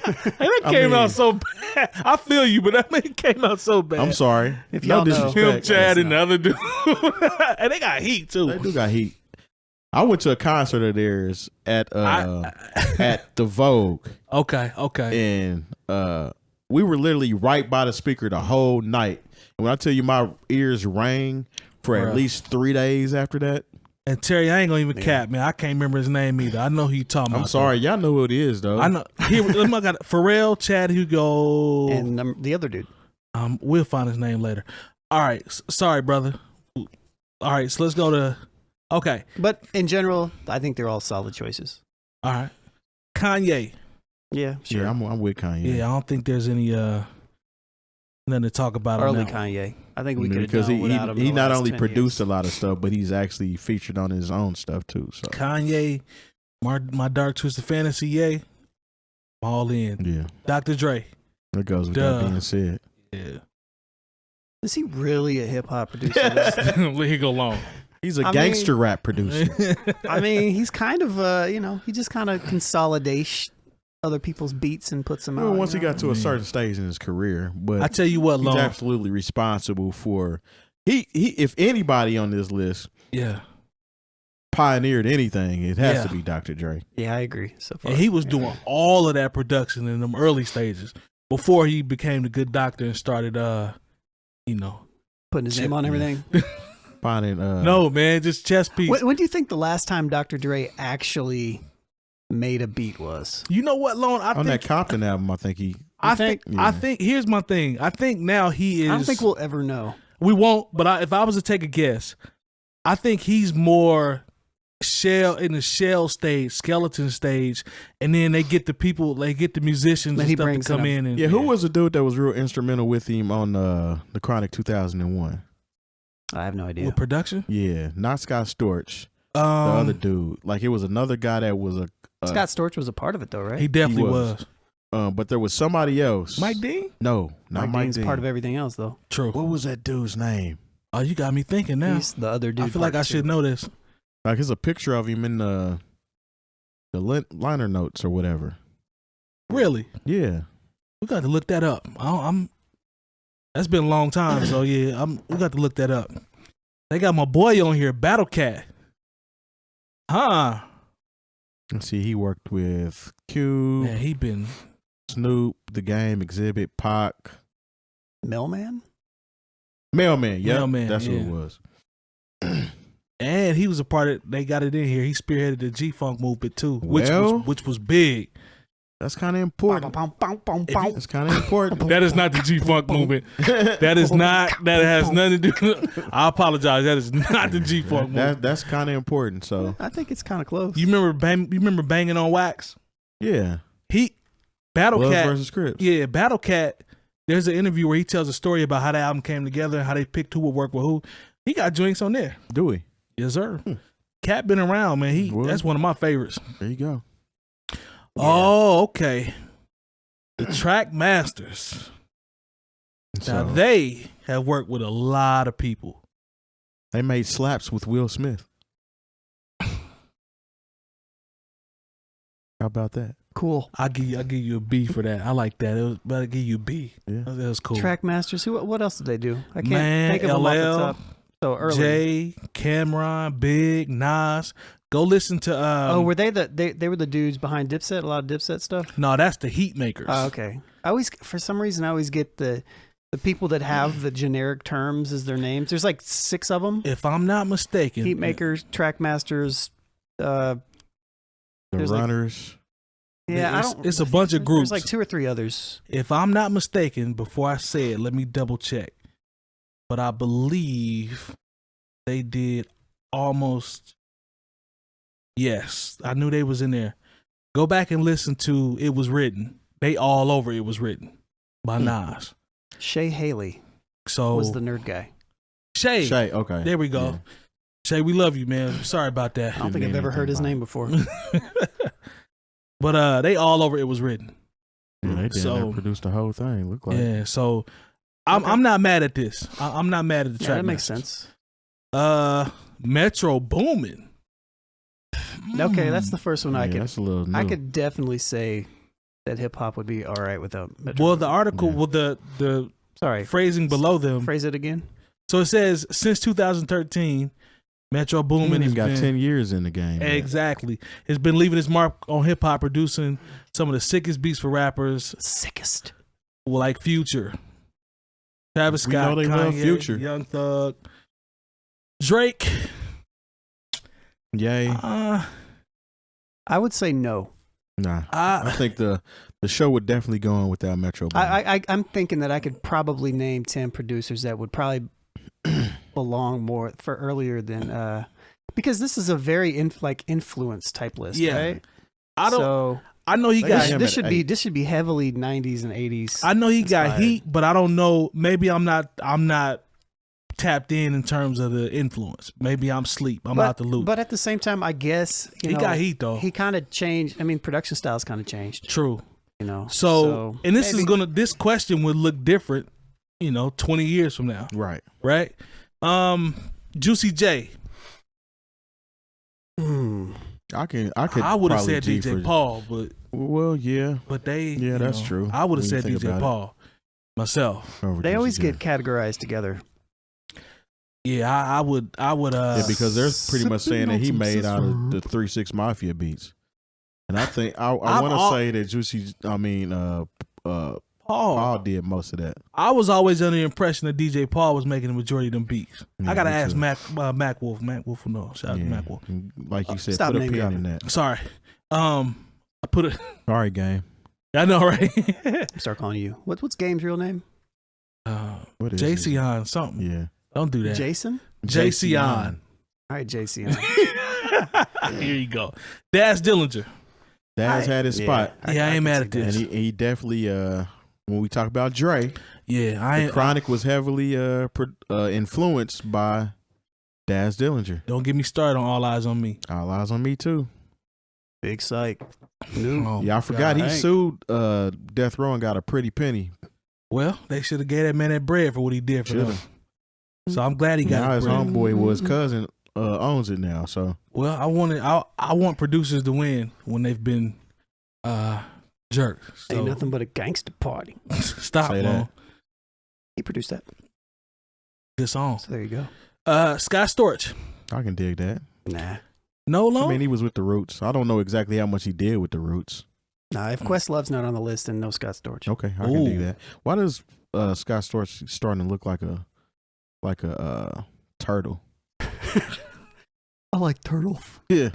came out so bad. I feel you, but it came out so bad. I'm sorry. If y'all know him, Chad, and the other dude, and they got heat too. They do got heat. I went to a concert of theirs at the Vogue. Okay. And we were literally right by the speaker the whole night. And when I tell you my ears rang for at least 3 days after that. And Terry, I ain't gonna even cap, man. I can't remember his name either. I know who you talking about. I'm sorry, y'all know who it is though. I know. Here, I got Pharrell, Chad, Hugo, and the other dude. We'll find his name later. All right, sorry, brother. All right, so let's go to. Okay, but in general, I think they're all solid choices. All right, Kanye. Yeah, sure. Yeah, I'm with Kanye. Yeah, I don't think there's any nothing to talk about. Early Kanye. I think we could have done without him. He not only produced a lot of stuff, but he's actually featured on his own stuff too. So Kanye, my Dark Twisted Fantasy, yay, I'm all in. Yeah, Dr. Dre. That goes with that being said. Yeah. Is he really a hip hop producer? Let him go long. He's a gangster rap producer. I mean, he's kind of he just kind of consolidates other people's beats and puts them out. Once he got to a certain stage in his career, but I tell you what, he's absolutely responsible for. He if anybody on this list, pioneered anything, it has to be Dr. Dre. Yeah, I agree. So far, and he was doing all of that production in them early stages before he became the good doctor and started, putting his name on everything. No, man, just chess piece. When do you think the last time Dr. Dre actually made a beat was? You know what, Lone? On that Compton album, I think I think here's my thing. I think now he is. I don't think we'll ever know. We won't. But if I was to take a guess, I think he's more in the shell stage, skeleton stage, and then they get the people, they get the musicians and stuff to come in. And who was the dude that was real instrumental with him on the Chronic 2001? I have no idea. What production? Yeah, not Scott Storch. The other dude, like it was another guy that was Scott Storch was a part of it though, right? He definitely was. But there was somebody else. Mike Dean? No, not Mike Dean. Part of everything else though. True. What was that dude's name? Oh, you got me thinking now. He's the other dude. I feel like I should know this. Like there's a picture of him in the liner notes or whatever. Really? Yeah. We got to look that up. That's been a long time, so yeah, we got to look that up. They got my boy on here, Battle Cat. Huh. Let's see, he worked with Q. Man, he been Snoop, The Game, Exhibit, Pac. Mailman, yeah. Mailman, That's who it was. And he was a part of, they got it in here. He spearheaded the G-Funk movement too, which was big. That's kind of important. That's kind of important. That is not the G-Funk movement. That is not. That has nothing to do. I apologize. That is not the G-Funk movement. That's kind of important. So I think it's kind of close. You remember Banging on Wax? Yeah. Battle Bloods Cat versus Crips. Yeah, Battle Cat. There's an interview where he tells a story about how the album came together and how they picked who would work with who. He got joints on there. Do we? Yes, sir. Cat been around, man. That's one of my favorites. There you go. Oh, okay. The Track Masters. Now they have worked with a lot of people. They made slaps with Will Smith. How about that? Cool. I'll give you a B for that. I like that. I'll give you a B. Yeah. That was cool. Track Masters. What else did they do? I can't think of them off the top. So early. Jay, Cameron, Big, Nas. Go listen to. Were they they were the dudes behind Dipset? A lot of Dipset stuff. No, that's the Heat Makers. Oh, okay. For some reason, I always get the people that have the generic terms as their names. There's like 6 of them. If I'm not mistaken, Heat Makers, Track Masters, the Runners. It's a bunch of groups. There's like 2 or 3 others. If I'm not mistaken, before I say it, let me double check. But I believe they did almost. Yes, I knew they was in there. Go back and listen to It Was Written. They all over It Was Written by Nas. Shay Haley was the nerd guy. Shay, okay. There we go. Yeah. Shay, we love you, man. Sorry about that. I don't think I've ever heard his name before. But they all over It Was Written. Yeah, they did. They produced the whole thing. Look like. Yeah, so I'm not mad at this. I'm not mad at the track. That makes sense. Metro Boomin. Okay, that's the first one that's a little new. I could definitely say that hip hop would be all right without Metro. Well, the article, the phrasing below them. Phrase it again. So it says since 2013, Metro Boomin has got 10 years in the game. Exactly, has been leaving his mark on hip hop, producing some of the sickest beats for rappers. Sickest, like Future, Travis Scott, we know they Kanye, love Future, Young Thug, Drake. Yay. I would say no. Nah. I think the show would definitely go on without Metro Boomin. I'm thinking that I could probably name 10 producers that would probably belong more for earlier than because this is a very influence type list, right? I know he got this should be heavily 90s and 80s. I know he got heat, but I don't know. Maybe I'm not tapped in terms of the influence. Maybe I'm asleep. I'm out the loop. But at the same time, I guess he got heat though. He kind of changed. I mean, production styles kind of changed. True. So and this question would look different, 20 years from now. Right. Right. Juicy J. I would have said DJ Paul, but yeah. But that's true. I would have said DJ Paul myself. They always get categorized together. Yeah, I would. Because they're pretty much saying that he made out of the 3 6 Mafia beats, and I think I want to say that Paul did most of that. I was always under the impression that DJ Paul was making the majority of them beats. Yeah, I gotta ask Mac Wolf. Mac Wolf will know. Shout out to Mac Wolf. Like you said, put a pin in that. Sorry, I put it. Sorry, Game. I know, right? Start calling you. What's Game's real name? What is Jayceon something. Yeah. Don't do that. Jason? Jayceon. All right, Jayceon. Here you go. Daz Dillinger. Daz had his spot. I ain't mad at this. And he definitely, when we talk about Dre, the Chronic was heavily influenced by Daz Dillinger. Don't get me started on All Eyes on Me. All Eyes on Me, too. Big psych. I forgot he sued Death Row and got a pretty penny. Well, they should have gave that man that bread for what he did for them. So I'm glad he got now it. His homeboy was cousin owns it now. So I want producers to win when they've been jerked. So. Ain't nothing but a gangster party. Stop, man. He produced that. Good song. So there you go. Scott Storch. I can dig that. Nah. No long? I mean, he was with the Roots. I don't know exactly how much he did with the Roots. Nah, if Questlove's not on the list, then no Scott Storch. Okay, I can dig that. Why does Scott Storch starting to look like a turtle? I like turtles. Yeah.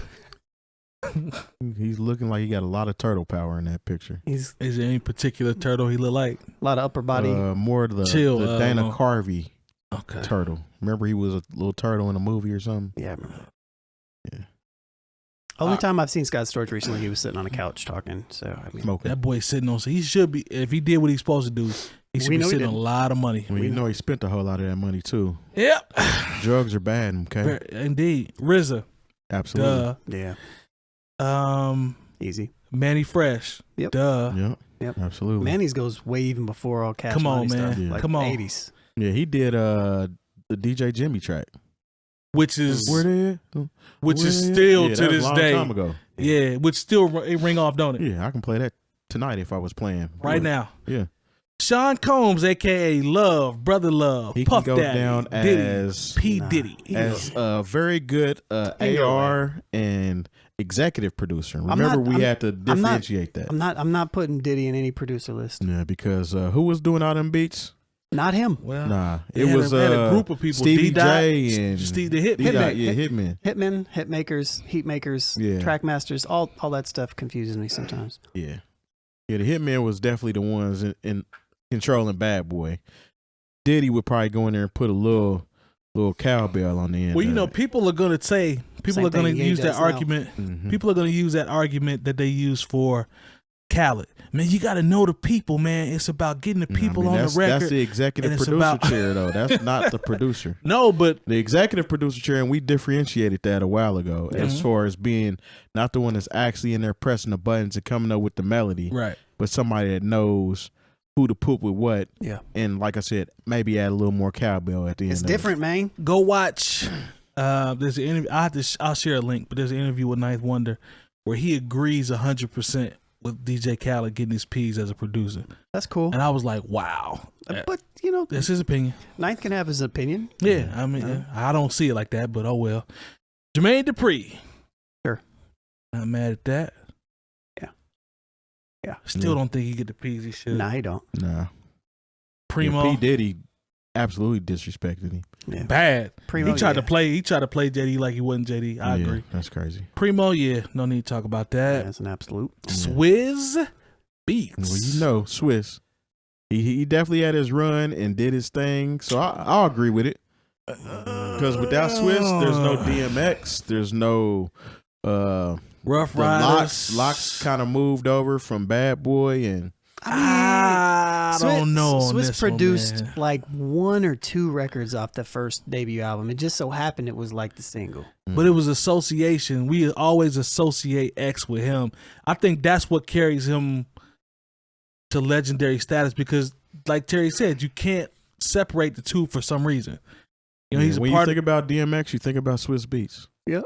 He's looking like he got a lot of turtle power in that picture. Is there any particular turtle he look like? A lot of upper body. More of the Dana Carvey turtle. Remember he was a little turtle in a movie or something? Yeah, I remember. Yeah. Only time I've seen Scott Storch recently, he was sitting on a couch talking. So I mean, that boy's sitting on. So he should be. If he did what he's supposed to do, he should be sitting on a lot of money. Well, you know he spent a whole lot of that money too. Yep. Drugs are bad. Okay. Indeed, RZA. Absolutely. Yeah. Easy. Manny Fresh. Yep. Yep. Yep. Absolutely. Manny's goes way even before all Cash Come on, Money man. stuff. Yeah. Like Come on. 80s. Yeah, he did the DJ Jimmy track. Which is still to this day. Time ago. Yeah, which still ring off, don't it? Yeah, I can play that tonight if I was playing right now. Yeah. Sean Combs, aka Love, Brother Love, He Puff can go Daddy, down Diddy, as P Diddy, as a very good AR and executive producer. Remember, we had to differentiate that. I'm not putting Diddy in any producer list. Yeah, because who was doing all them beats? Not him. Well, Nah, it was a group of people. Stevie D-Dot, J and Steve the Hitman. Hitman. Hitmen, Hitmakers, Heatmakers, Track Masters, all that stuff confuses me sometimes. Yeah. The Hitman was definitely the ones in controlling Bad Boy. Diddy would probably go in there and put a little cowbell on the end. Well, you know, people are going to use that argument. Mm-hmm. People are going to use that argument that they use for Khaled. Man, you got to know the people, man. It's about getting the people on the record. That's the executive producer chair, though. That's not the producer. No, but the executive producer chair, and we differentiated that a while ago as far as being not the one that's actually in there pressing the buttons and coming up with the melody, right? But somebody that knows who to put with what. Yeah. And like I said, maybe add a little more cowbell at the end. It's different, man. Go watch. There's an interview. I'll share a link, but there's an interview with Ninth Wonder where he agrees 100% with DJ Khaled getting his P's as a producer. That's cool. And I was like, wow. But you know, that's his opinion. Ninth can have his opinion. Yeah, I mean, I don't see it like that, but oh well. Jermaine Dupri. Sure. Not mad at that. Yeah. Still don't think he get the P's he should. Nah, he don't. Nah. Primo. P. Diddy absolutely disrespected him. Yeah. Bad. Primo, he tried to play JD like he wasn't JD. I agree. That's crazy. Primo, no need to talk about that. Yeah, that's an absolute. Swizz Beats. Well, you know, Swizz. He definitely had his run and did his thing. So I'll agree with it. Because without Swizz, there's no DMX. There's no Rough Riders. Locks kind of moved over from Bad Boy, and I don't know. Swizz produced like 1 or 2 records off the first debut album. It just so happened it was like the single. But it was association. We always associate X with him. I think that's what carries him to legendary status because, like Terry said, you can't separate the two for some reason. You know, he's when a part you think about DMX, you think about Swizz Beats. Yep.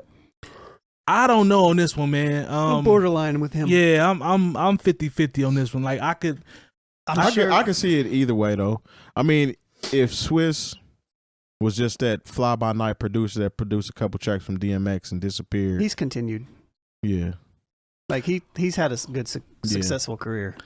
I don't know on this one, man. I'm borderline with him. Yeah, I'm 50-50 on this one. Like I could see it either way though. I mean, if Swizz was just that fly by night producer that produced a couple tracks from DMX and disappeared, he's continued. Yeah, like he's had a good successful career.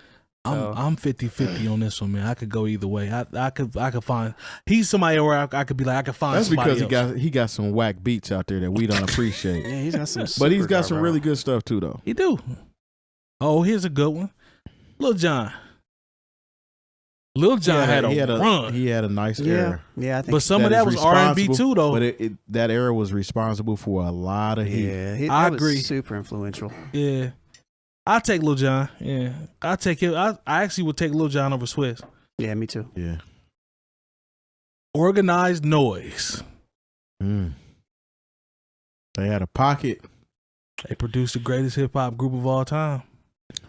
I'm 50-50 on this one, man. I could go either way. I could find he's somebody where I could be like I could find. That's somebody because else. he got some whack beats out there that we don't appreciate. Yeah, he's got some, but he's got some really good stuff too, though. He do. Oh, here's a good one, Lil Jon. Lil Jon had a run. He had a nice era. Yeah, I think. But some of that was R&B too, though. But that era was responsible for a lot of heat. Yeah, I agree. Super influential. Yeah. I'll take Lil Jon. Yeah. I'll take him. I actually would take Lil Jon over Swizz. Yeah, me too. Yeah. Organized Noise. They had a pocket. They produced the greatest hip hop group of all time.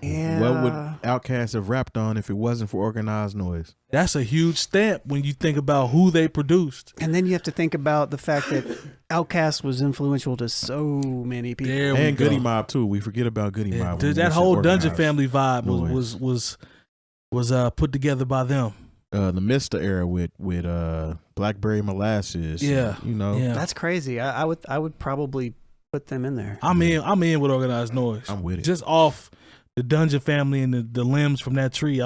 Yeah. What would Outkast have rapped on if it wasn't for Organized Noise? That's a huge stamp when you think about who they produced. And then you have to think about the fact that Outkast was influential to so many people. And Goody Mob too. We forget about Goody Mob. That whole Dungeon Family vibe was put together by them. The Mr. era with Blackberry Molasses. Yeah, you know, that's crazy. I would probably put them in there. I'm in with Organized Noise. I'm with it. Just off the Dungeon Family and the limbs from that tree.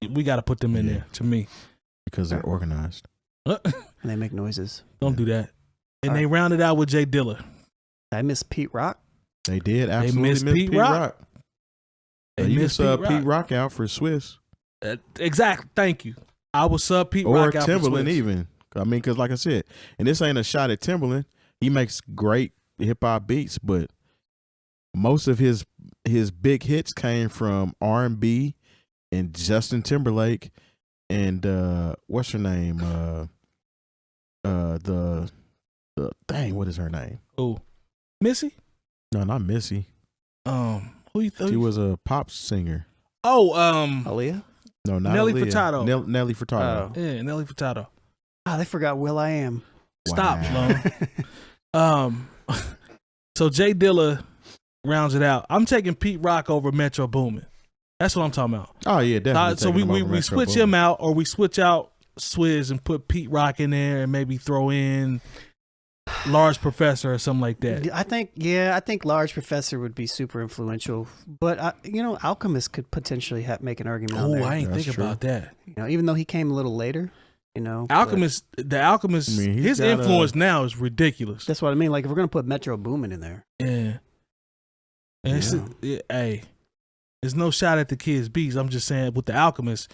We got to put them in there to me because they're organized and they make noises. Don't do that. And they rounded out with Jay Dilla. I miss Pete Rock. They did They absolutely missed miss Pete Pete Rock. Rock. They You can missed sub Pete Pete Rock. Rock out for Swiss Exactly. Thank you. I would sub Pete or Rock out for Timbaland Swiss. even. I mean, because like I said, and this ain't a shot at Timbaland. He makes great hip hop beats, but most of his big hits came from R&B and Justin Timberlake and what's her name? The dang, what is her name? Oh, Missy? No, not Missy. Who you think? She was a pop singer. Oh, Aaliyah? No, not Nelly Aaliyah. Furtado. Nelly Furtado. Yeah, Nelly Furtado. Oh, they forgot Will I Am. Stop, Wow. Lone. So Jay Dilla rounds it out. I'm taking Pete Rock over Metro Boomin. That's what I'm talking about. Oh yeah, definitely. So we switch him out, or we switch out Swizz and put Pete Rock in there, and maybe throw in Large Professor or something like that. I think Large Professor would be super influential, but Alchemist could potentially make an argument. on Oh, there. I ain't That's think true. about that. Even though he came a little later, Alchemist, the Alchemist, I mean, he's his got influence now is ridiculous. That's what I mean. Like if we're gonna put Metro Boomin in there, Yeah. And hey, there's no shot at the kids' beats. I'm just saying with the Alchemist,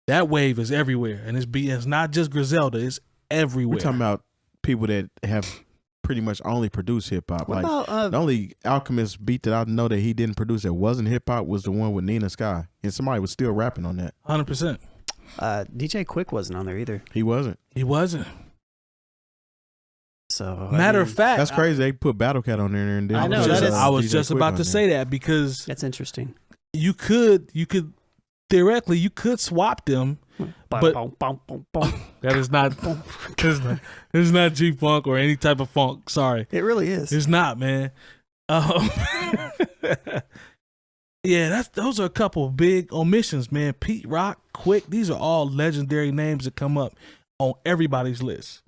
that wave is everywhere, and it's not just Griselda. It's everywhere. We're talking about people that have pretty much only produced hip hop. what Like about the only Alchemist beat that I know that he didn't produce that wasn't hip hop was the one with Nina Sky, and somebody was still rapping on that. 100%. DJ Quick wasn't on there either? He wasn't. He wasn't. So Matter of fact, That's crazy. They put Battle Cat on there and then I know, put, that is- I was DJ just Quick about on to there. say that because that's interesting. you could theoretically you could swap them. But- That is not it's not G Funk or any type of funk. Sorry, It really is. it's not, man. Yeah, those are a couple of big omissions, man. Pete Rock, Quick, these are all legendary names that come up on everybody's list.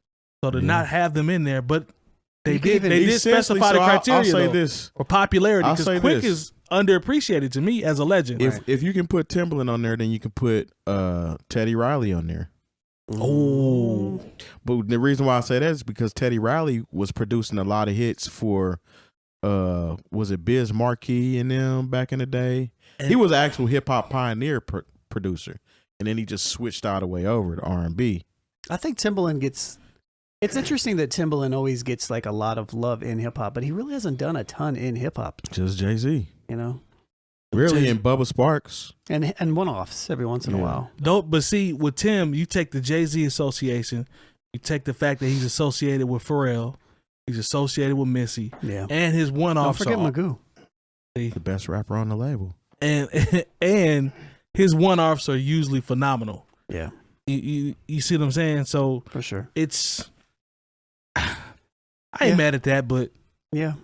So to not have them in there, but they did Essentially, specify the so criteria I'll say though, this. for popularity I'll because say Quick this. is underappreciated to me as a legend. If you can put Timbaland on there, then you can put Teddy Riley on there. Oh, But the reason why I say that is because Teddy Riley was producing a lot of hits for was it Biz Markie and them back in the day? He was an actual hip hop pioneer producer, and then he just switched all the way over to R&B. I think Timbaland gets. It's interesting that Timbaland always gets like a lot of love in hip hop, but he really hasn't done a ton in hip hop. Just Jay-Z. Really, Jay-Z. and Bubba Sparks. And one-offs every once in a while. but see, with Tim, you take the Jay-Z association, you take the fact that he's associated with Pharrell, he's associated with Missy, Yeah. and his Don't one-off forget song. Magoo. The best rapper on the label. And his one-offs are usually phenomenal. Yeah, You see what I'm saying? So for sure. it's I ain't mad at that, but Yeah.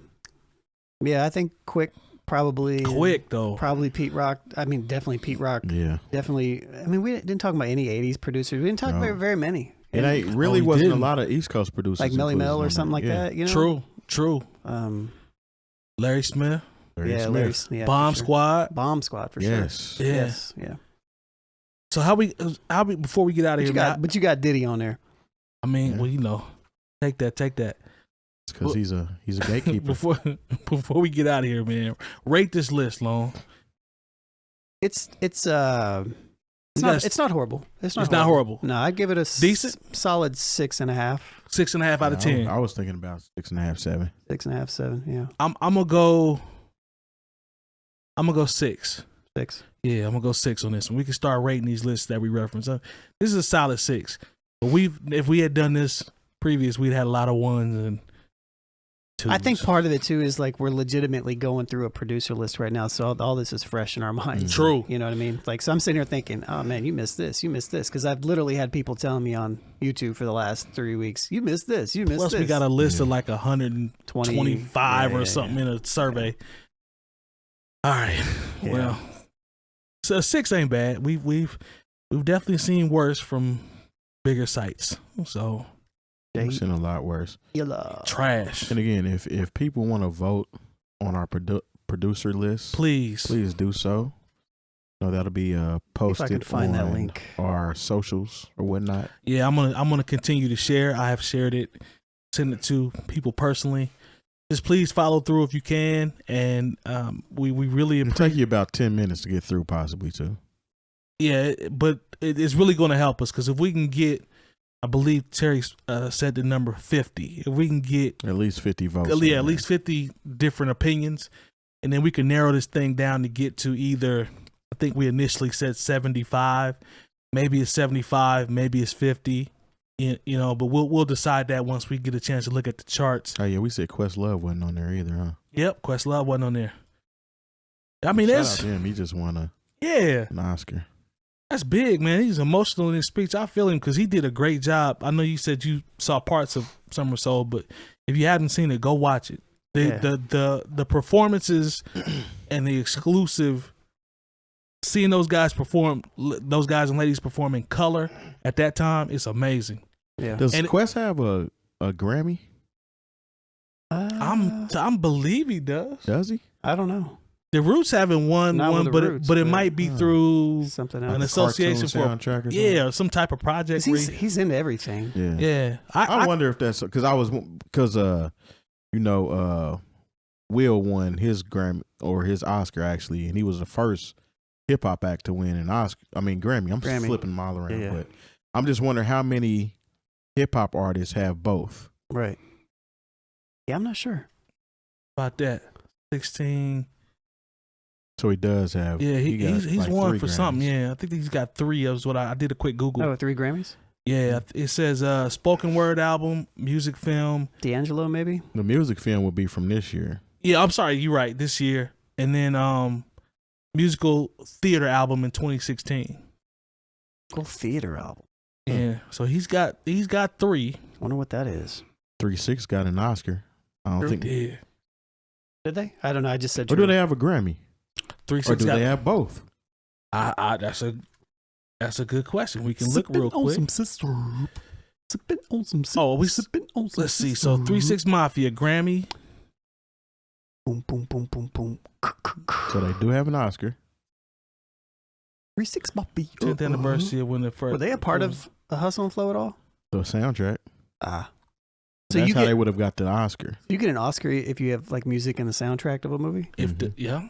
I think Quick probably. though. Probably Pete Rock. I mean, definitely Pete Rock. Yeah. Definitely. I mean, we didn't talk about any 80s producers. We didn't talk about very many. It ain't really we wasn't didn't. a lot of East Coast producers. Like Melly included Mel or on something like there. that. True. Larry Smith, Larry Smith. Yeah, Bomb for sure. Squad. Bomb Squad for Yes. sure. Yeah. Yes. Yeah. So how we before we get out of here, But you got Diddy on there. I mean, Yeah. well, take that. It's because he's a gatekeeper. Before we get out of here, man, rate this list, Long. It's not horrible. It's not horrible. No, I'd give it a Decent? solid 6.5. 6.5 out of 10. I was thinking about 6.5, 7. 6.5, 7. Yeah, I'm gonna go 6. 6. Yeah, I'm gonna go 6 on this one. We can start rating these lists that we reference. This is a solid 6. But if we had done this previous, we'd had a lot of 1s and 2s. I think part of it too is like we're legitimately going through a producer list right now, so all this is fresh in our minds. True. You know what I mean? Like, so I'm sitting here thinking, oh man, you missed this, because I've literally had people telling me on YouTube for the last 3 weeks, you missed this, you missed Plus, this. we got a list of like 125 or something in a survey. All right. Yeah. Well, so 6 ain't bad. We've definitely seen worse from bigger sites. So We've seen a lot worse. trash. And again, if people want to vote on our producer list, Please do so. No, that'll be posted could find that on link. our socials or whatnot. Yeah, I'm gonna continue to share. I have shared it, send it to people personally. just please follow through if you can, and we really It'll take you about 10 minutes to get through, possibly too. Yeah, but it's really going to help us because if we can get, I believe Terry said the number 50. If we can get at least 50 votes, yeah, at least 50 different opinions, and then we can narrow this thing down to get to either. I think we initially said 75. Maybe it's 75. Maybe it's 50. You know, but we'll decide that once we get a chance to look at the charts. Oh yeah, we said Questlove wasn't on there either, huh? Yep, Questlove wasn't on there. I mean, shout that's out to him. He just won an Oscar. That's big, man. He's emotional in his speech. I feel him because he did a great job. I know you said you saw parts of Summer Soul, but if you haven't seen it, go watch it. The performances and the exclusive, seeing those guys and ladies perform in color at that time, it's amazing. Yeah. Does Quest have a Grammy? I believe he does. Does he? I don't know. The Roots haven't won one, but it might be through something else. An association for soundtrack or something? or some type of project. He's into everything. Yeah. I wonder if that's because Will won his Grammy or his Oscar actually, and he was the first hip hop act to win an Oscar. I mean Grammy. I'm just flipping them all around, but I'm just wondering how many hip hop artists have both. Right. Yeah, I'm not sure about that. 16. So he does have. Yeah, he's like won for Grammys. something. Yeah, I think he's got 3. That was what I did a quick Google. Oh, 3 Grammys? Yeah, it says spoken word album, music film. D'Angelo, maybe? The music film will be from this year. Yeah, I'm sorry, you're right. This year, and then musical theater album in 2016. Musical theater album. Yeah, so he's got 3. Wonder what that is. 3 6 got an Oscar. I don't think. Yeah. Did they? I don't know. I just said. Or do they have a Grammy? 3 Or 6 do they have both? That's a good question. We can look real quick. Let's see. So 3 6 Mafia Grammy. Boom boom boom boom boom. So they do have an Oscar. 3 6 Mafia. 10th anniversary of when the first. Were they a part of the Hustle and Flow at all? The soundtrack. So that's how they would have got the Oscar. You get an Oscar if you have like music in the soundtrack of a movie?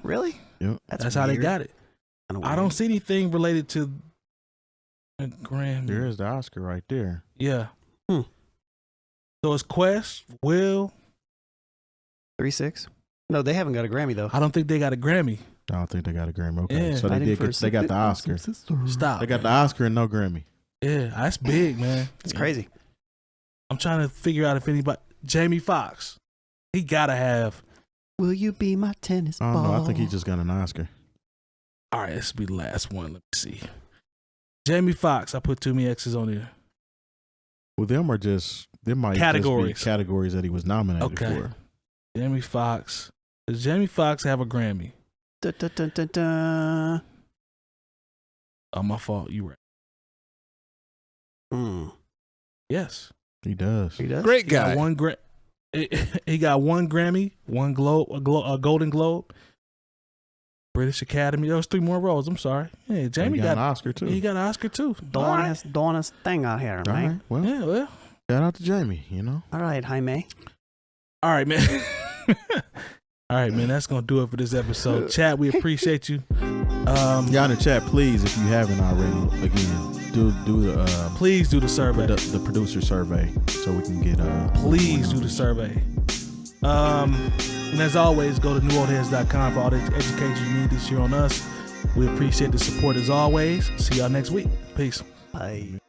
Really? Yep. That's how they got it. I don't see anything related to a Grammy. There's the Oscar right there. Yeah. So it's Quest, Will. 3 6. No, they haven't got a Grammy though. I don't think they got a Grammy. I don't think they got a Grammy. Okay, Yeah. so they got the Oscar. Stop. They got the Oscar and no Grammy. Yeah, that's big, man. It's crazy. I'm trying to figure out if anybody. Jamie Foxx, he gotta have. Will you be my tennis ball? I don't know. I think he just got an Oscar. All right, this will be the last one. Let me see. Jamie Foxx, I put too many X's on there. Well, them might just be categories that he was nominated for. Jamie Foxx. Does Jamie Foxx have a Grammy? Da, da, da, da, da. Oh, my fault. You right. Yes. He does. Great guy. He got 1 Grammy, 1 a Golden Globe, British Academy. There was 3 more roles. I'm sorry. Hey, Jamie got an Oscar too. He got an Oscar too. Doing his thing out here, All man. right. Well, shout out to Jamie. All right, Jaime. All right, man. All right, man. That's gonna do it for this episode. Chat, we appreciate you. Y'all in the chat, please, if you haven't already, again, do the please do the survey, the producer survey, so we can get please do the survey. And as always, go to newoldheads.com for all the education you need this year on us. We appreciate the support as always. See y'all next week. Peace. Bye.